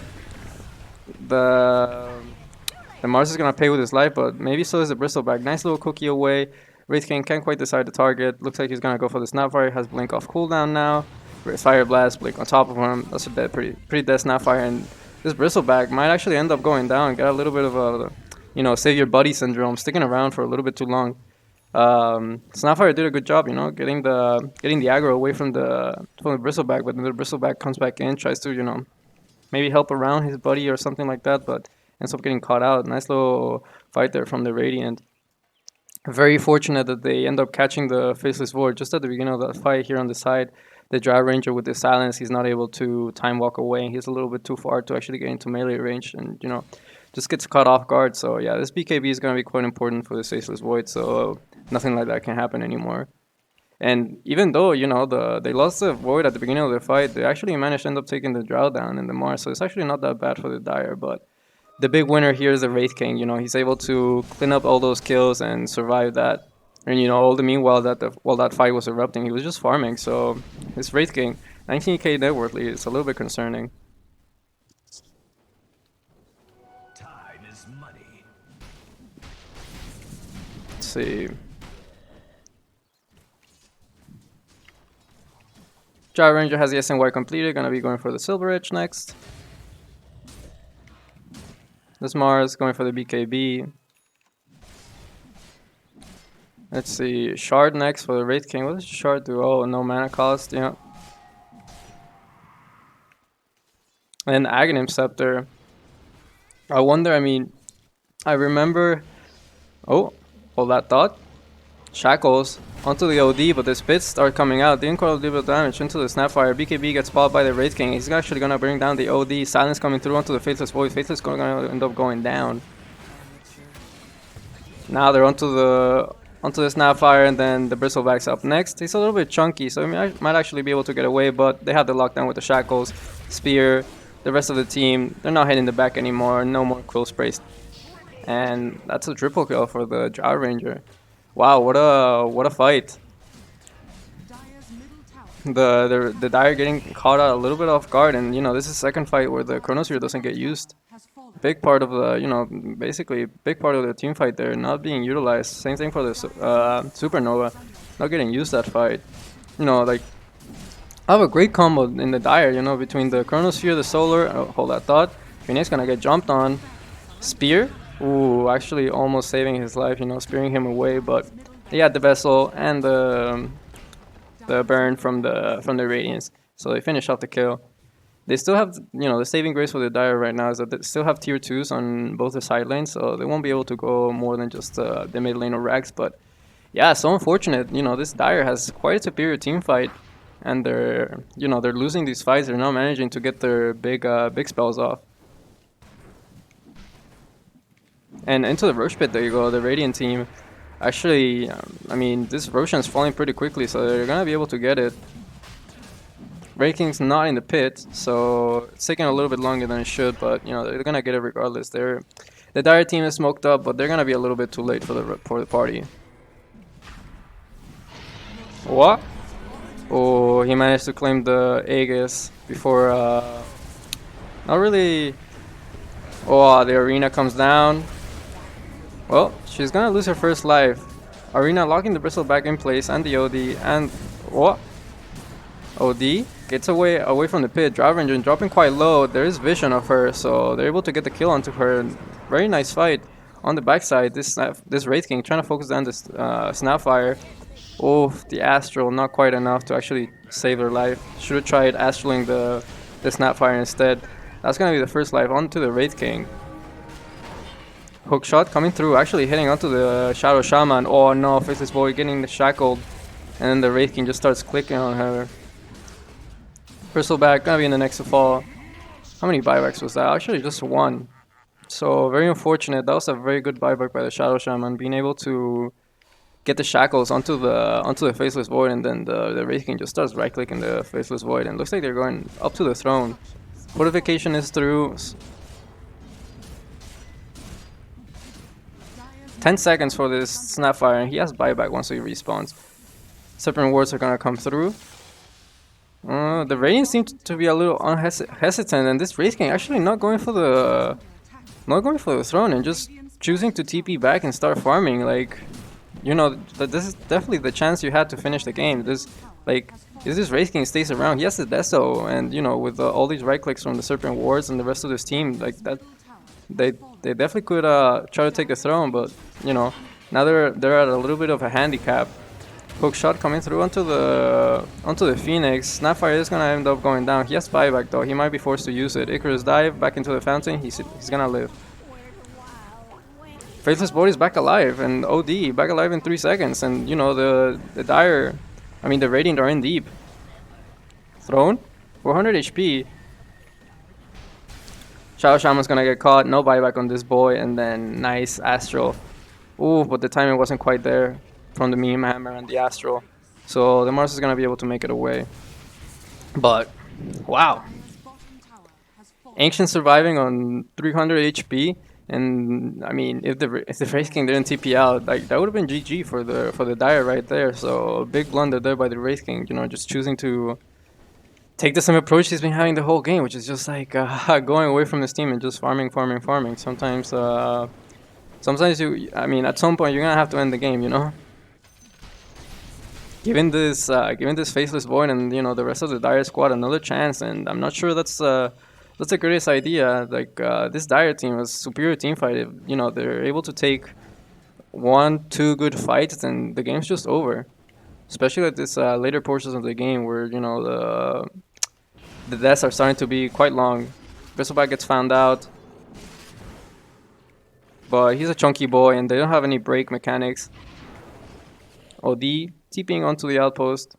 the Mars is gonna pay with his life. But maybe so is the Bristleback. Nice little cookie away. Wraith King can't quite decide the target. Looks like he's gonna go for the Snapfire. Has Blink off cooldown now. Fire Blast, Blink on top of him. That's a pretty dead Snapfire, and this Bristleback might actually end up going down. Get a little bit of a, save your buddy syndrome, sticking around for a little bit too long. Snapfire did a good job, getting the aggro away from the Bristleback, but then the Bristleback comes back in, tries to, maybe help around his buddy or something like that, but ends up getting caught out. Nice little fight there from the Radiant. Very fortunate that they end up catching the Faceless Void just at the beginning of that fight here on the side. The Dry Ranger with the silence, he's not able to time walk away. He's a little bit too far to actually get into melee range and, just gets caught off guard. So yeah, this BKB is going to be quite important for the Faceless Void, so nothing like that can happen anymore. And even though, they lost the Void at the beginning of the fight, they actually managed to end up taking the Drow down in the Mars, so it's actually not that bad for the Dire, but the big winner here is the Wraith King. He's able to clean up all those kills and survive that. And all the meanwhile while that fight was erupting, he was just farming. So his Wraith King, 19k net worth lead, it's a little bit concerning. Time is money. Let's see. Dry Ranger has the SNY completed, gonna be going for the Silver Edge next. This Mars going for the BKB. Let's see, Shard next for the Wraith King. What does Shard do? Oh, no mana cost, yeah. And Aghanim Scepter. I wonder, I remember... Oh, hold that thought. Shackles onto the OD, but the spits start coming out. Didn't quite do damage into the Snapfire. BKB gets spotted by the Wraith King. He's actually going to bring down the OD. Silence coming through onto the Faceless Void. Faceless going to end up going down. Now they're onto the Snapfire, and then the Bristleback's up next. He's a little bit chunky, so he might actually be able to get away, but they have the lockdown with the Shackles, Spear. The rest of the team, they're not hitting the back anymore. No more Quill Sprays. And that's a triple kill for the Dry Ranger. Wow, what a fight. The Dire getting caught out a little bit off guard, and this is the second fight where the Chronosphere doesn't get used. Big part of the, basically big part of the team fight there, not being utilized. Same thing for the Supernova, not getting used that fight. Like, I have a great combo in the Dire, between the Chronosphere, the Solar, hold that thought. Phoenix gonna get jumped on. Spear, ooh, actually almost saving his life, spearing him away, but he had the Vessel and the burn from the Radiance, so they finish off the kill. They still have, the saving grace for the Dire right now is that they still have tier 2s on both the side lanes, so they won't be able to go more than just the mid lane or Rags, but yeah, so unfortunate. This Dire has quite a superior team fight, and they're losing these fights. They're not managing to get their big spells off. And into the Rosh pit, there you go, the Radiant team. Actually, this Roshan's falling pretty quickly, so they're gonna be able to get it. Wraith King's not in the pit, so it's taking a little bit longer than it should, but they're gonna get it regardless. The Dire team is smoked up, but they're gonna be a little bit too late for the party. What? Oh, he managed to claim the Aegis before. Not really. Oh, the Arena comes down. Well, she's gonna lose her first life. Arena locking the Bristleback in place and the OD, and what? OD gets away from the pit. Dry Ranger dropping quite low. There is vision of her, so they're able to get the kill onto her. Very nice fight on the backside. This Wraith King trying to focus down this Snapfire. Oh, the Astral, not quite enough to actually save their life. Should have tried Astraling the Snapfire instead. That's gonna be the first life onto the Wraith King. Hook shot coming through, actually hitting onto the Shadow Shaman. Oh no, Faceless Void getting shackled, and then the Wraith King just starts clicking on her. Bristleback gonna be in the next to fall. How many buybacks was that? Actually, just one. So very unfortunate. That was a very good buyback by the Shadow Shaman, being able to get the shackles onto the Faceless Void, and then the Wraith King just starts right clicking the Faceless Void, and looks like they're going up to the throne. Fortification is through. 10 seconds for this Snapfire, and he has buyback once he respawns. Serpent Wards are gonna come through. The Radiant seem to be a little hesitant, and this Wraith King actually not going for the throne and just choosing to TP back and start farming. Like, you know, this is definitely the chance you had to finish the game. Like, if this Wraith King stays around, he has the Deso, and you know, with all these right clicks from the Serpent Wards and the rest of this team, like that, they they definitely could try to take the throne, but you know, now they're at a little bit of a handicap. Hook shot coming through onto the Phoenix. Snapfire is gonna end up going down. He has buyback though. He might be forced to use it. Icarus dive back into the fountain. He's gonna live. Faithless Body's back alive, and OD back alive in 3 seconds. And you know the Dire, I mean the Radiant are in deep. Throne, 400 HP. Shadow Shaman's gonna get caught. No buyback on this boy, and then nice Astral. Ooh, but the timing wasn't quite there from the Meme Hammer and the Astral. So the Mars is gonna be able to make it away. But wow, Ancient surviving on 300 HP, and I mean, if the Wraith King didn't TP out, like that would have been GG for the Dire right there. So big blunder there by the Wraith King. You know, just choosing to take the same approach he's been having the whole game, which is just like going away from this team and just farming, farming, farming. Sometimes I mean, at some point you're gonna have to end the game. You know. Giving this Faceless Void and you know the rest of the Dire squad another chance, and I'm not sure that's the greatest idea. Like this Dire team was superior team fight. If, you know they're able to take 1-2 good fights, and the game's just over. Especially at this later portions of the game where you know the deaths are starting to be quite long. Bristleback gets found out, but he's a chunky boy, and they don't have any break mechanics. OD TPing onto the outpost.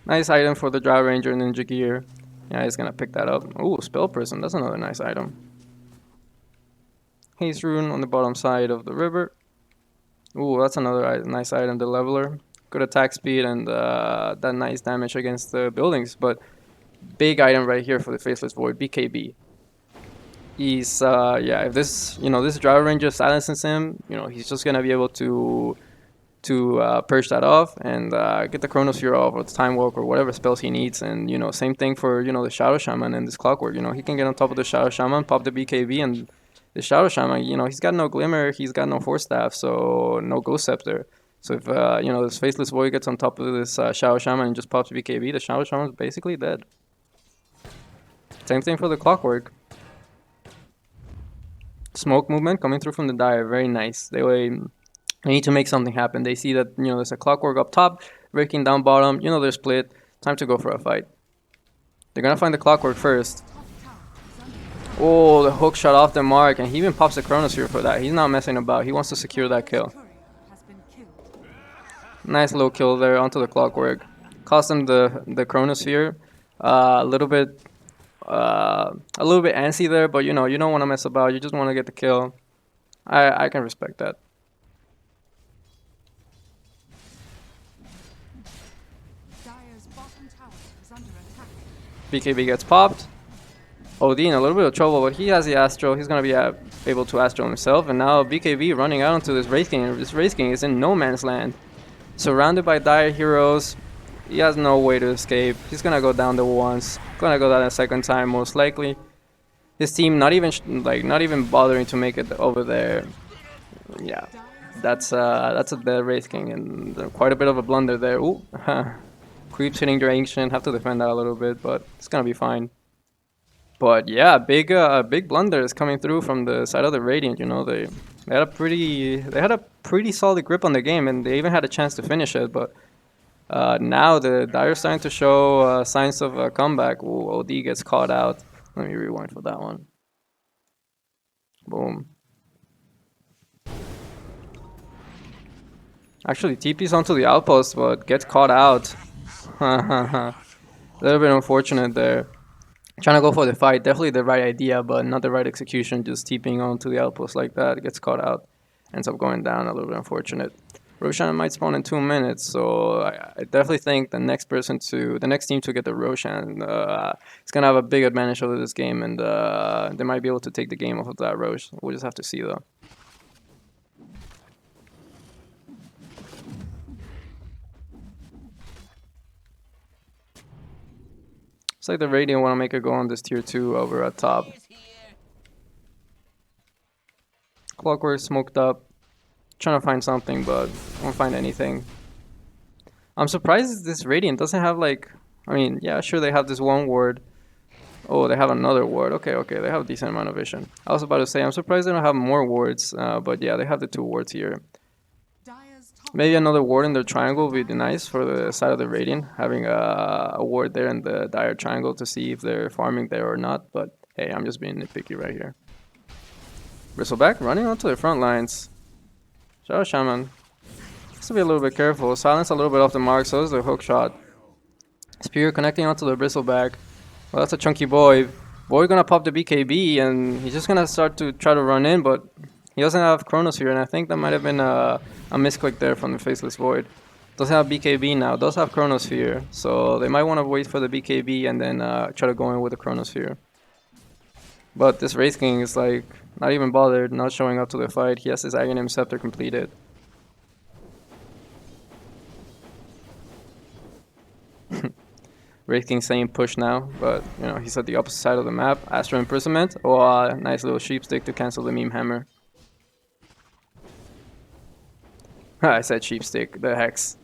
Nice item for the Drow Ranger Ninja Gear. Yeah, he's gonna pick that up. Ooh, Spell Prison. That's another nice item. Haze Rune on the bottom side of the river. Ooh, that's another nice item. The Leveler. Good attack speed and that nice damage against the buildings. But big item right here for the Faceless Void. BKB. He's yeah, if this this Drow Ranger silences him, you know he's just gonna be able to purge that off and get the Chronosphere off or the Time Walk or whatever spells he needs. And you know same thing for the Shadow Shaman and this Clockwork. You know he can get on top of the Shadow Shaman, pop the BKB, and the Shadow Shaman. You know he's got no Glimmer, he's got no Force Staff, so no Ghost Scepter. So if this Faceless Void gets on top of this Shadow Shaman and just pops BKB, the Shadow Shaman's basically dead. Same thing for the Clockwork. Smoke movement coming through from the Dire, very nice. They need to make something happen. They see that there's a Clockwork up top, breaking down bottom. They're split. Time to go for a fight. They're gonna find the Clockwork first. Oh, the hook shot off the mark, and he even pops the Chronosphere for that. He's not messing about. He wants to secure that kill. Nice little kill there onto the Clockwork. Cost him the Chronosphere. A little bit antsy there, but you don't want to mess about. You just want to get the kill. I can respect that. BKB gets popped. OD in a little bit of trouble, but he has the Astro. He's gonna be able to Astro himself, and now BKB running out into this Wraith King. This Wraith King is in no man's land, surrounded by Dire heroes. He has no way to escape. He's gonna go down there once. Gonna go down a second time most likely. His team not even bothering to make it over there. Yeah, that's a dead Wraith King and quite a bit of a blunder there. Ooh, creeps hitting their Ancient. Have to defend that a little bit, but it's gonna be fine. But yeah, big blunder is coming through from the side of the Radiant. They had a pretty solid grip on the game, and they even had a chance to finish it, but. Now the Dire's starting to show signs of a comeback. Ooh, OD gets caught out. Let me rewind for that one. Boom. Actually, TP's onto the outpost, but gets caught out. A little bit unfortunate there. Trying to go for the fight. Definitely the right idea, but not the right execution. Just TPing onto the outpost like that. Gets caught out. Ends up going down. A little bit unfortunate. Roshan might spawn in 2 minutes, so I definitely think the next team to get the Roshan is gonna have a big advantage over this game, and they might be able to take the game off of that Rosh. We'll just have to see though. Looks like the Radiant want to make a go on this tier 2 over at top. Clockwork smoked up. Trying to find something, but won't find anything. I'm surprised this Radiant doesn't have like... I mean, yeah, sure they have this one ward. Oh, they have another ward. Okay, okay, they have a decent amount of vision. I was about to say, I'm surprised they don't have more wards, but yeah, they have the 2 wards here. Maybe another ward in the triangle would be nice for the side of the Radiant, having a ward there in the dire triangle to see if they're farming there or not, but hey, I'm just being nitpicky right here. Bristleback running onto the front lines. Shadow Shaman. Has to be a little bit careful. Silence a little bit off the mark, so is the hook shot. Spear connecting onto the Bristleback. Well, that's a chunky boy. Boy gonna pop the BKB, and he's just gonna start to try to run in, but he doesn't have Chronosphere, and I think that might have been a misclick there from the Faceless Void. Doesn't have BKB now, does have Chronosphere, so they might want to wait for the BKB and then try to go in with the Chronosphere. But this Wraith King is like not even bothered, not showing up to the fight. He has his Aghanim Scepter completed. Wraith King saying push now, but you know he's at the opposite side of the map. Astral Imprisonment. Oh, nice little sheep stick to cancel the meme hammer. I said sheep stick, the hex.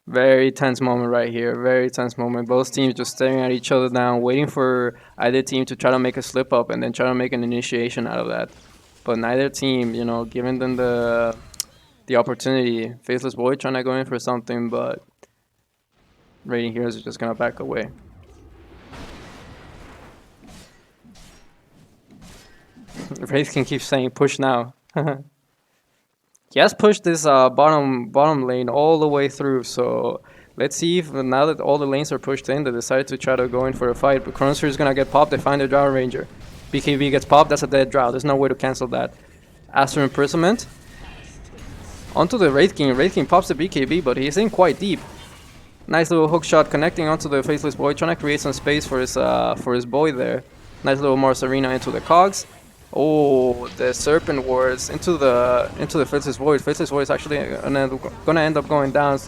Very tense moment right here. Very tense moment. Both teams just staring at each other down, waiting for either team to try to make a slip up and then try to make an initiation out of that. But neither team, you know, giving them the opportunity. Faceless Void trying to go in for something, but Radiant Heroes is just gonna back away. Wraith King keeps saying push now. He has pushed this bottom lane all the way through, so let's see if now that all the lanes are pushed in, they decide to try to go in for a fight. But Chronosphere is gonna get popped, they find the Drow Ranger. BKB gets popped, that's a dead Drow, there's no way to cancel that. Astral Imprisonment. Onto the Wraith King. Wraith King pops the BKB, but he's in quite deep. Nice little hook shot connecting onto the Faceless Boy, trying to create some space for his boy there. Nice little Mars Arena into the cogs. Oh, the Serpent Wards into the Faceless Void. Faceless Void is actually gonna end up going down.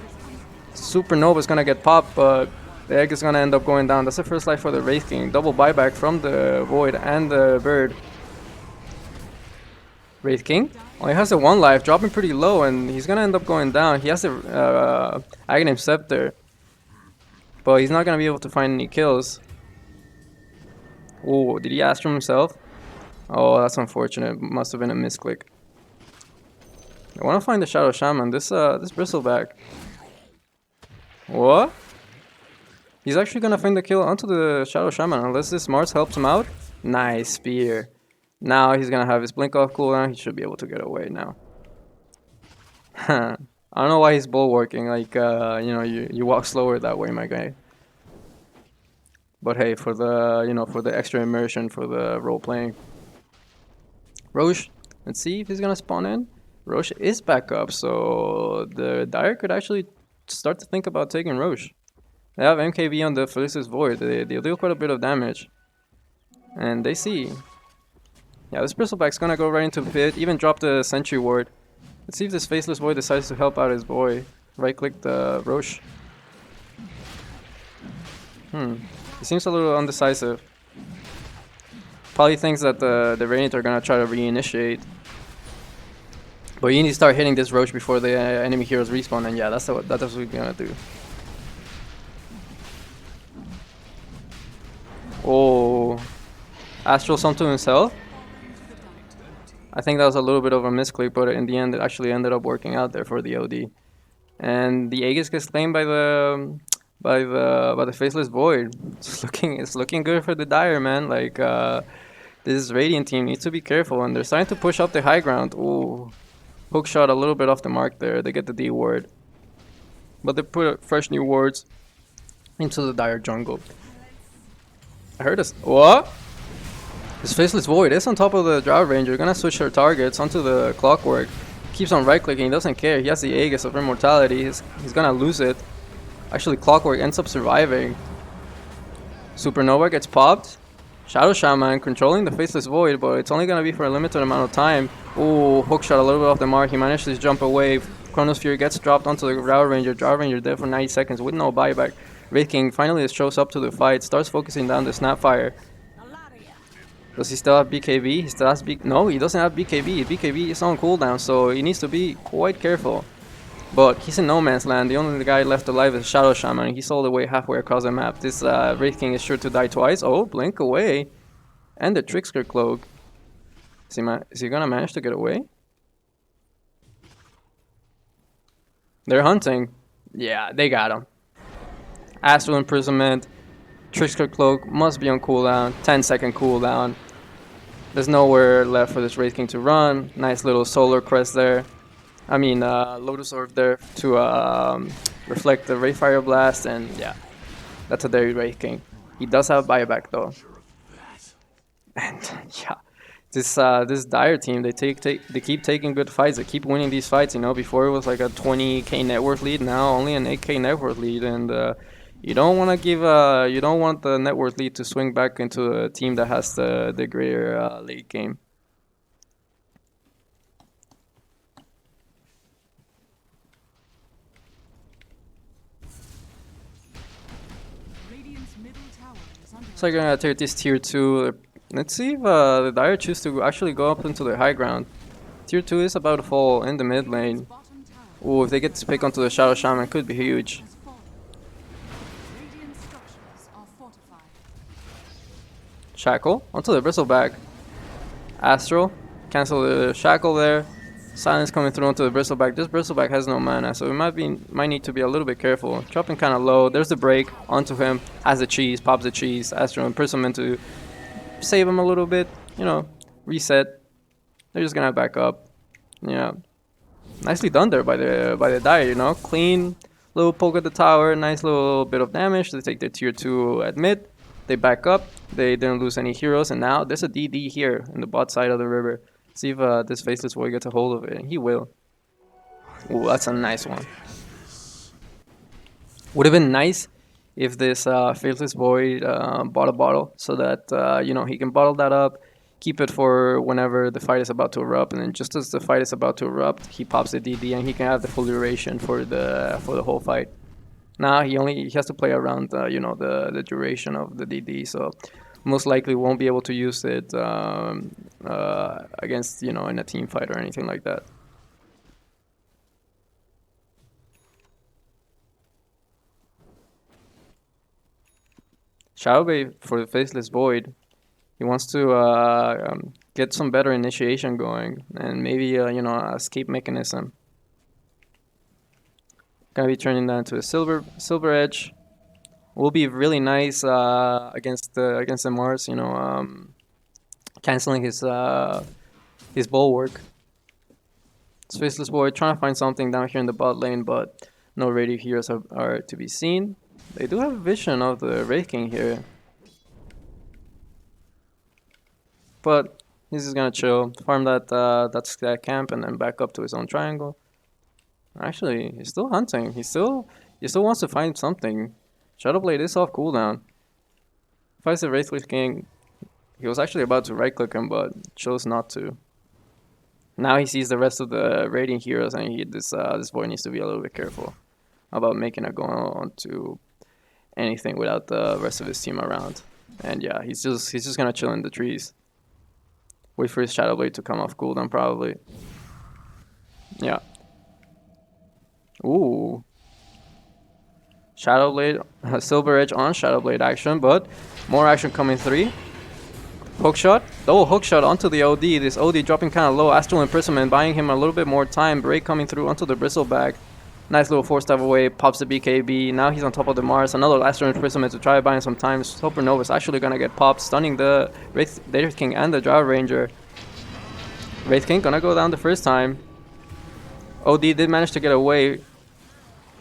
Supernova is gonna get popped, but the egg is gonna end up going down. That's the first life for the Wraith King. Double buyback from the Void and the Bird. Wraith King only has a 1 life, dropping pretty low, and he's gonna end up going down. He has the Aghanim Scepter, but he's not gonna be able to find any kills. Oh, did he Astral himself? Oh, that's unfortunate. Must have been a misclick. I want to find the Shadow Shaman. This Bristleback. What? He's actually gonna find the kill onto the Shadow Shaman unless this Mars helps him out. Nice spear. Now he's gonna have his blink off cooldown. He should be able to get away now. I don't know why he's bulwarking. Like you know, you walk slower that way, my guy. But hey, for the extra immersion, for the role playing. Roche, let's see if he's gonna spawn in. Roche is back up, so the Dire could actually start to think about taking Roche. They have MKB on the Faceless Void. They deal quite a bit of damage, and they see. Yeah, this Bristleback's gonna go right into the pit, even drop the Sentry Ward. Let's see if this Faceless Void decides to help out his boy. Right click the Roche. He seems a little undecisive. Probably thinks that the Radiant are gonna try to reinitiate. But you need to start hitting this Roche before the enemy heroes respawn, and yeah, that's what we're gonna do. Oh, Astral summed to himself. I think that was a little bit of a misclick, but in the end, it actually ended up working out there for the OD. And the Aegis gets claimed by the Faceless Void. It's looking good for the Dire, man. Like this Radiant team needs to be careful, and they're starting to push up the high ground. Ooh, hook shot a little bit off the mark there. They get the D ward, but they put fresh new wards into the Dire jungle. I heard this. What? This Faceless Void is on top of the Drow Ranger. Gonna switch their targets onto the Clockwork. Keeps on right clicking. Doesn't care. He has the Aegis of Immortality. He's gonna lose it. Actually, Clockwork ends up surviving. Supernova gets popped. Shadow Shaman controlling the Faceless Void, but it's only gonna be for a limited amount of time. Ooh, hook shot a little bit off the mark. He managed to jump away. Chronosphere gets dropped onto the Drow Ranger. Drow Ranger dead for 90 seconds with no buyback. Wraith King finally shows up to the fight, starts focusing down the Snapfire. Does he still have BKB? He still has No, he doesn't have BKB. BKB is on cooldown, so he needs to be quite careful. But he's in no man's land. The only guy left alive is Shadow Shaman. He's all the way halfway across the map. This Wraith King is sure to die twice. Oh, blink away. And the Trickster Cloak. Is he gonna manage to get away? They're hunting. Yeah, they got him. Astral Imprisonment. Trickster Cloak must be on cooldown. 10-second cooldown. There's nowhere left for this Wraith King to run. Nice little Solar Crest there. Lotus Orb there to reflect the Wraith Fire Blast, and yeah, that's a dirty Wraith King. He does have buyback though. And yeah, this Dire team, they keep taking good fights. They keep winning these fights. You know, before it was like a 20k net worth lead. Now only an 8k net worth lead, and you don't want to give you don't want the net worth lead to swing back into a team that has the greater late game. So I'm gonna take this tier 2. Let's see if the Dire choose to actually go up into the high ground. Tier 2 is about to fall in the mid lane. Ooh, if they get to pick onto the Shadow Shaman, could be huge. Shackle onto the Bristleback. Astral, cancel the Shackle there. Silence coming through onto the Bristleback. This Bristleback has no mana, so we might need to be a little bit careful. Dropping kind of low. There's the break onto him. Has the cheese, pops the cheese. Astral Imprisonment to save him a little bit. You know, reset. They're just gonna back up. Yeah, nicely done there by the Dire. You know, clean little poke at the tower. Nice little bit of damage. They take their tier 2 at mid. They back up. They didn't lose any heroes, and now there's a DD here in the bot side of the river. See if this Faceless Boy gets a hold of it. He will. Ooh, that's a nice one. Would have been nice if this Faceless Boy bought a bottle so that you know, he can bottle that up, keep it for whenever the fight is about to erupt, and then just as the fight is about to erupt, he pops the DD and he can have the full duration for the whole fight. Now he has to play around you know, the duration of the DD, so most likely won't be able to use it against, you know, in a team fight or anything like that. Shadowbay for the Faceless Void. He wants to get some better initiation going and maybe you know, a escape mechanism. Gonna be turning that into a silver edge. Will be really nice against the Mars, you know, canceling his bulwark. This Faceless Boy trying to find something down here in the bot lane, but no radio heroes are to be seen. They do have a vision of the Wraith King here, but he's just gonna chill, farm that camp, and then back up to his own triangle. Actually, he's still hunting. He still wants to find something. Shadowblade is off cooldown. Fights the Wraith King. He was actually about to right click him, but chose not to. Now he sees the rest of the Radiant heroes, and this boy needs to be a little bit careful about making a go on to anything without the rest of his team around. And yeah, he's just gonna chill in the trees. Wait for his Shadowblade to come off cooldown, probably. Yeah. Ooh. Shadowblade, Silver Edge on Shadowblade action, but more action coming through. Hookshot, double hookshot onto the OD. This OD dropping kind of low. Astral Imprisonment buying him a little bit more time. Break coming through onto the Bristleback. Nice little 4-step away, pops the BKB. Now he's on top of the Mars. Another Astral Imprisonment to try to buy him some time. Supernova is actually gonna get popped, stunning the Wraith King and the Drow Ranger. Wraith King gonna go down the first time. OD did manage to get away.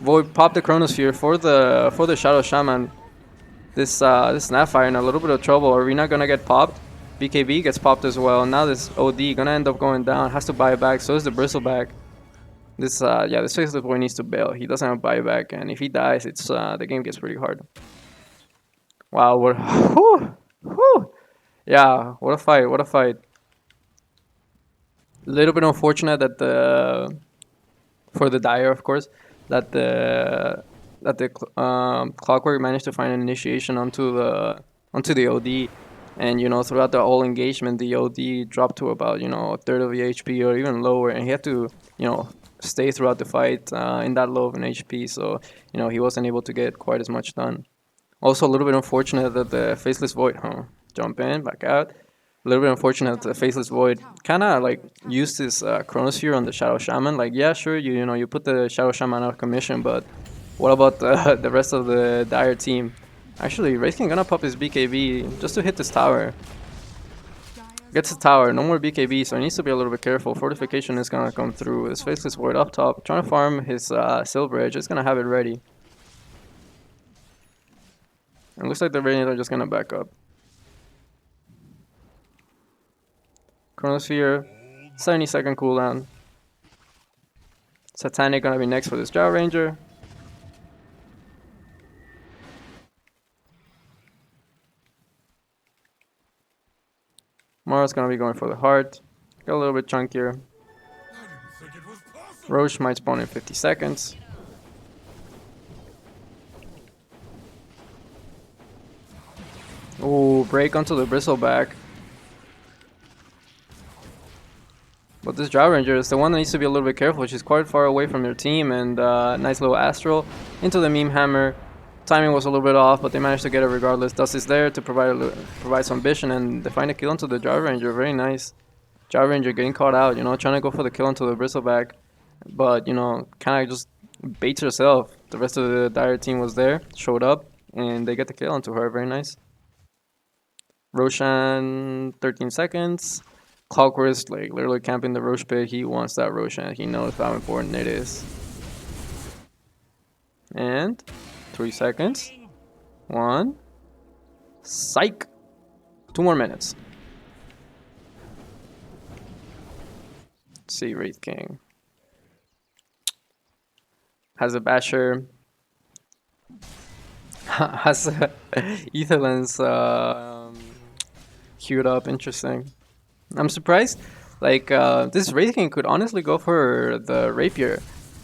Void popped the Chronosphere for the Shadow Shaman. This Snapfire in a little bit of trouble. Arena gonna get popped. BKB gets popped as well. Now this OD gonna end up going down. Has to buy back. So is the Bristleback. This Faceless Boy needs to bail. He doesn't have buyback, and if he dies, it's the game gets pretty hard. Wow, what? Whew. Yeah, what a fight! What a fight! A little bit unfortunate that for the Dire, of course, that the Clockwork managed to find an initiation onto the OD. And throughout the whole engagement, the OD dropped to about a third of the HP or even lower, and he had to stay throughout the fight in that low of an HP. So he wasn't able to get quite as much done. Also, a little bit unfortunate that the Faceless Void, jump in, back out. A little bit unfortunate that the Faceless Void kind of like used his Chronosphere on the Shadow Shaman. Like, yeah, sure, you put the Shadow Shaman out of commission, but what about the rest of the Dire team? Actually, Wraith King gonna pop his BKB just to hit this tower. Gets the tower, no more BKB, so he needs to be a little bit careful. Fortification is gonna come through. His Faceless Void up top, trying to farm his Silver Edge. Just gonna have it ready. It looks like the Radiant are just gonna back up. Chronosphere, 70-second cooldown. Satanic gonna be next for this Drow Ranger. Mara's gonna be going for the heart. Got a little bit chunkier. Roche might spawn in 50 seconds. Ooh, break onto the Bristleback. But this Drow Ranger is the one that needs to be a little bit careful. She's quite far away from your team, and nice little Astral into the Meme Hammer. Timing was a little bit off, but they managed to get it regardless. Dust is there to provide some vision, and they find a kill onto the Drow Ranger. Very nice. Drow Ranger getting caught out, trying to go for the kill onto the Bristleback. But, kind of just baits herself. The rest of the Dire team was there, showed up, and they get the kill onto her. Very nice. Roshan, 13 seconds. Clockwork is like literally camping the Roche pit. He wants that Roshan. He knows how important it is. And 3 seconds. 1. Psych. 2 more minutes. Let's see, Wraith King has a Basher. Has Etherlands queued up. Interesting. I'm surprised. Like this Wraith King could honestly go for the Rapier.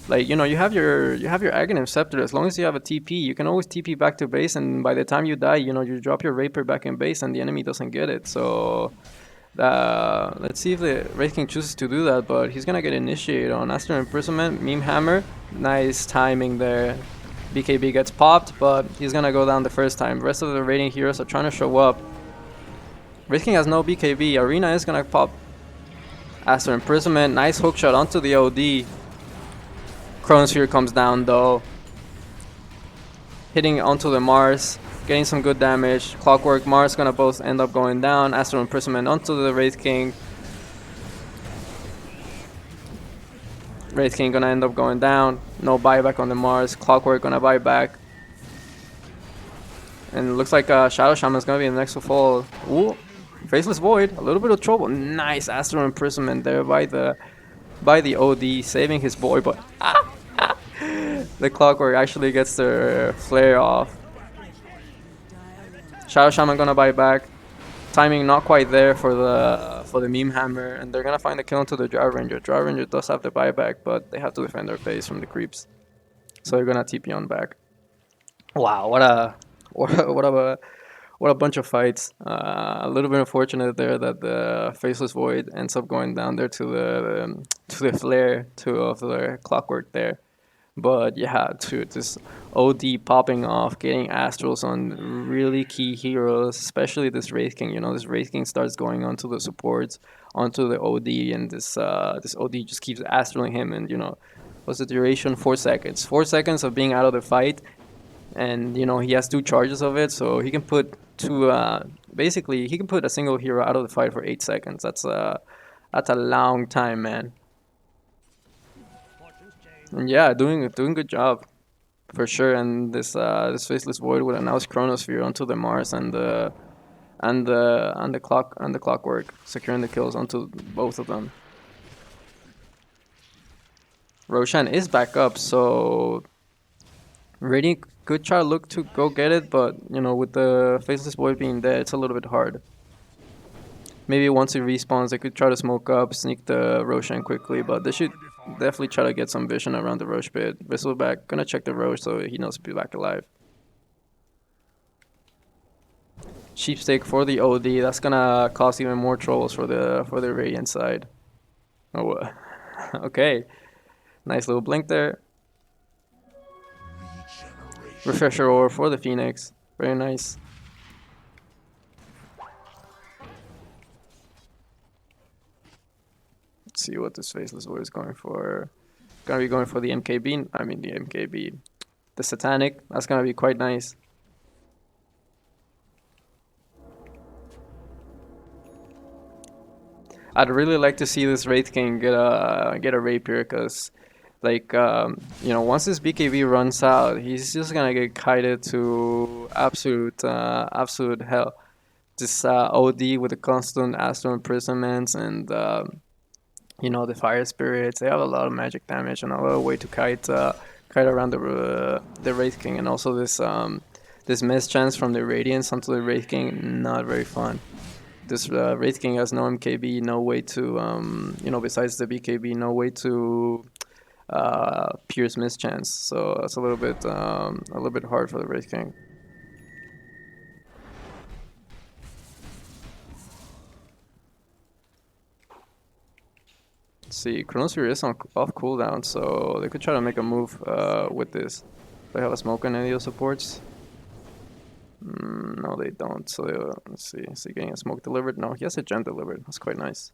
Like you have your Aghanim Scepter. As long as you have a TP, you can always TP back to base, and by the time you die, you drop your Rapier back in base, and the enemy doesn't get it. So let's see if the Wraith King chooses to do that. But he's gonna get initiated on Astral Imprisonment, Meme Hammer. Nice timing there. BKB gets popped, but he's gonna go down the first time. The rest of the Radiant heroes are trying to show up. Wraith King has no BKB. Arena is gonna pop Astral Imprisonment. Nice hookshot onto the OD. Chronosphere comes down though. Hitting onto the Mars. Getting some good damage. Clockwork, Mars gonna both end up going down. Astral Imprisonment onto the Wraith King. Wraith King gonna end up going down. No buyback on the Mars. Clockwork gonna buy back. And it looks like Shadow Shaman's gonna be in the next to fall. Ooh, Faceless Void, a little bit of trouble. Nice Astral Imprisonment there by the OD, saving his boy, but the Clockwork actually gets the flare off. Shadow Shaman gonna buy back. Timing not quite there for the Meme Hammer, and they're gonna find the kill into the Drow Ranger. Drow Ranger does have the buyback, but they have to defend their base from the creeps, so they're gonna TP on back. Wow, what a bunch of fights. A little bit unfortunate there that the Faceless Void ends up going down there to the flare of the Clockwork there. But yeah, dude, this OD popping off, getting Astrals on really key heroes, especially this Wraith King. This Wraith King starts going onto the supports, onto the OD, and this OD just keeps Astraling him. And what's the duration? 4 seconds. 4 seconds of being out of the fight, and he has 2 charges of it, so he can put basically he can put a single hero out of the fight for 8 seconds. That's a long time, man. And yeah, doing a good job for sure. And this Faceless Void would announce Chronosphere onto the Mars and the Clockwork, securing the kills onto both of them. Roshan is back up, so Radiant could try to look to go get it, but with the Faceless Void being there, it's a little bit hard. Maybe once it respawns, they could try to smoke up, sneak the Roshan quickly, but they should definitely try to get some vision around the Roche pit. Whistleback gonna check the Roche so he knows to be back alive. Sheepstake for the OD. That's gonna cause even more troubles for the Radiant side. Oh, okay. Nice little blink there. Refresher ore for the Phoenix. Very nice. Let's see what this Faceless Void is going for. Gonna be going for the MKB. I mean the MKB. The Satanic. That's gonna be quite nice. I'd really like to see this Wraith King get a rapier, because like once this BKB runs out, he's just gonna get kited to absolute hell. This OD with the constant Astral Imprisonments and the Fire Spirits, they have a lot of magic damage and a lot of way to kite around the Wraith King, and also this miss chance from the Radiance onto the Wraith King, not very fun. This Wraith King has no MKB, no way to besides the BKB, no way to pierce mischance. So that's a little bit hard for the Wraith King. Let's see, Chronosphere is off cooldown, so they could try to make a move with this. They have a smoke on any of the supports. No, they don't. So let's see. Is he getting a smoke delivered? No, he has a gem delivered. That's quite nice.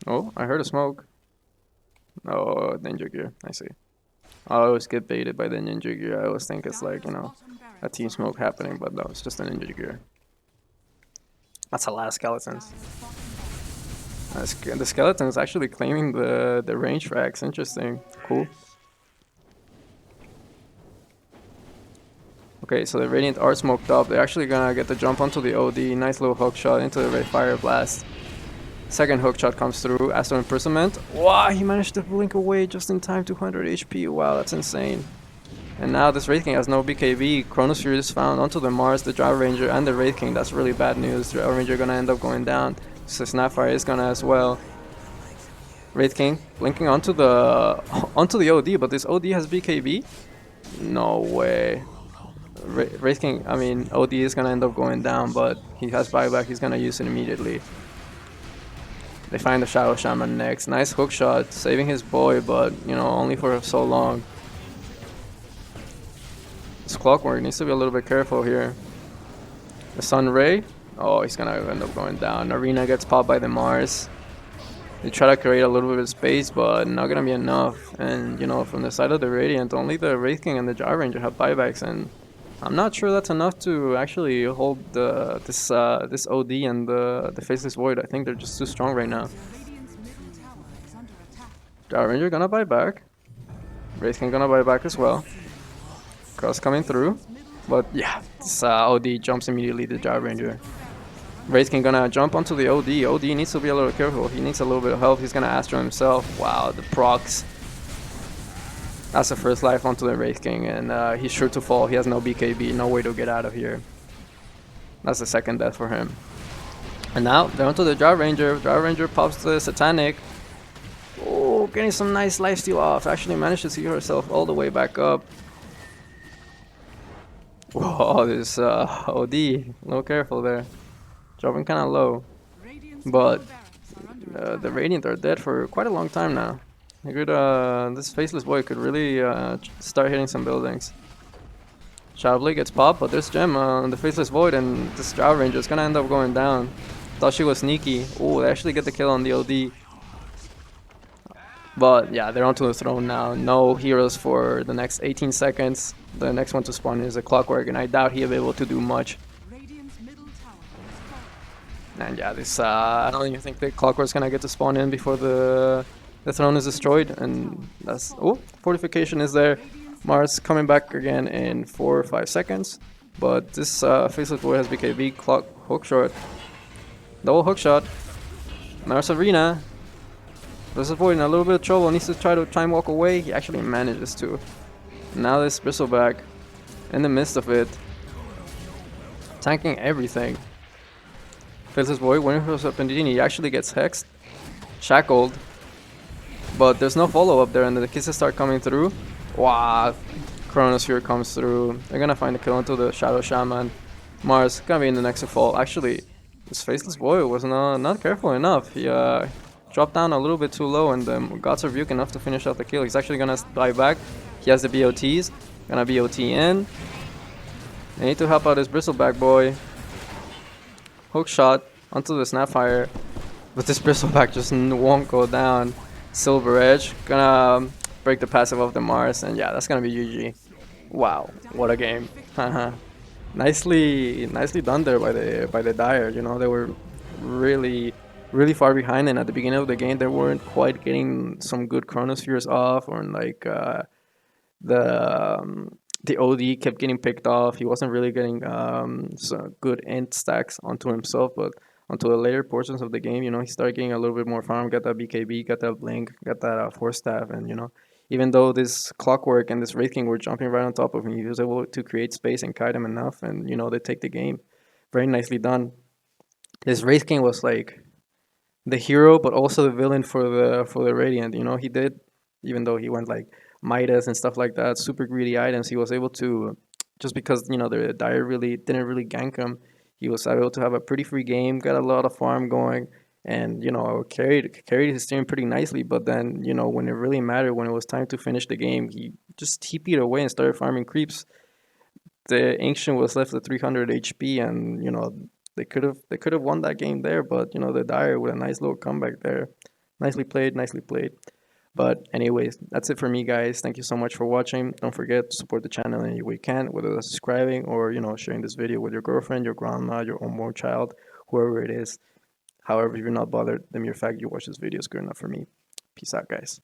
Oh, I heard a smoke. Oh, Ninja Gear. I see. I always get baited by the Ninja Gear. I always think it's like, a team smoke happening, but no, it's just a Ninja Gear. That's a lot of skeletons. The skeleton is actually claiming the range frags. Interesting. Cool. Okay, so the Radiant are smoked up. They're actually gonna get the jump onto the OD. Nice little hook shot into the Red Fire Blast. Second hook shot comes through. Astral Imprisonment. Wow, he managed to blink away just in time. 200 HP. Wow, that's insane. And now this Wraith King has no BKB. Chronosphere is found onto the Mars, the Drive Ranger, and the Wraith King. That's really bad news. Drive Ranger gonna end up going down. So Snapfire is gonna as well. Wraith King blinking onto the OD, but this OD has BKB? No way. Wraith King, I mean OD is gonna end up going down, but he has buyback. He's gonna use it immediately. They find the Shadow Shaman next. Nice hook shot, saving his boy, but only for so long. This Clockwork needs to be a little bit careful here. The Sun Ray. Oh, he's gonna end up going down. Arena gets popped by the Mars. They try to create a little bit of space, but not gonna be enough. And from the side of the Radiant, only the Wraith King and the Jar Ranger have buybacks, and I'm not sure that's enough to actually hold this OD and the Faceless Void. I think they're just too strong right now. Jar Ranger gonna buy back. Wraith King gonna buy back as well. Cross coming through, but yeah, this OD jumps immediately to Jar Ranger. Wraith King gonna jump onto the OD. OD needs to be a little careful. He needs a little bit of help. He's gonna Astro himself. Wow, the procs. That's the first life onto the Wraith King, and he's sure to fall. He has no BKB, no way to get out of here. That's the second death for him. And now they're onto the Jar Ranger. Jar Ranger pops the Satanic. Oh, getting some nice lifesteal off. Actually managed to see herself all the way back up. Whoa, this OD. A little careful there. Dropping kind of low. But the Radiant are dead for quite a long time now. This Faceless Boy could really start hitting some buildings. Shadow Blade gets popped, but there's Gem on the Faceless Void, and this Drow Ranger is gonna end up going down. Thought she was sneaky. Oh, they actually get the kill on the OD. But yeah, they're onto the throne now. No heroes for the next 18 seconds. The next one to spawn is a Clockwork, and I doubt he'll be able to do much. And yeah, this I don't even think the Clockwork's gonna get to spawn in before the throne is destroyed. And that's fortification is there. Mars coming back again in 4 or 5 seconds. But this Faceless Boy has BKB. Clock hook shot, double hook shot. Mars Arena. Faceless Boy in a little bit of trouble. Needs to try to time walk away. He actually manages to. Now this Bristleback in the midst of it, tanking everything. Faceless Boy winning for Serpentine. He actually gets hexed, shackled. But there's no follow up there, and the kisses start coming through. Wow, Chronosphere comes through. They're gonna find a kill into the Shadow Shaman. Mars gonna be in the next fall. Actually, this Faceless Boy was not careful enough. He dropped down a little bit too low, and the Gods of Rebuke enough to finish out the kill. He's actually gonna dive back. He has the BOTs. Gonna BOT in. They need to help out his Bristleback boy. Hook shot onto the Snapfire. But this Bristleback just won't go down. Silver Edge gonna break the passive of the Mars, and yeah, that's gonna be GG. Wow, what a game! nicely done there by the Dire. You know, they were really far behind, and at the beginning of the game, they weren't quite getting some good Chronospheres off, or like the the OD kept getting picked off. He wasn't really getting so good end stacks onto himself, but onto the later portions of the game, you know, he started getting a little bit more farm, got that BKB, got that blink, got that force staff, and you know, even though this clockwork and this Wraith King were jumping right on top of him, he was able to create space and kite him enough, and you know, they take the game. Very nicely done. This Wraith King was like the hero, but also the villain for the Radiant. You know, he did, even though he went like Midas and stuff like that, super greedy items. He was able to, just because you know the Dire really didn't really gank him. He was able to have a pretty free game, got a lot of farm going, and you know carried his team pretty nicely. But then you know when it really mattered, when it was time to finish the game, he just TP'd away and started farming creeps. The Ancient was left at 300 HP, and you know they could have won that game there, but you know the Dire with a nice little comeback there. Nicely played, nicely played. But anyways, that's it for me, guys. Thank you so much for watching. Don't forget to support the channel any way you can, whether that's subscribing or you know sharing this video with your girlfriend, your grandma, your unborn child, whoever it is. However, if you're not bothered, the mere fact you watch this video is good enough for me. Peace out, guys.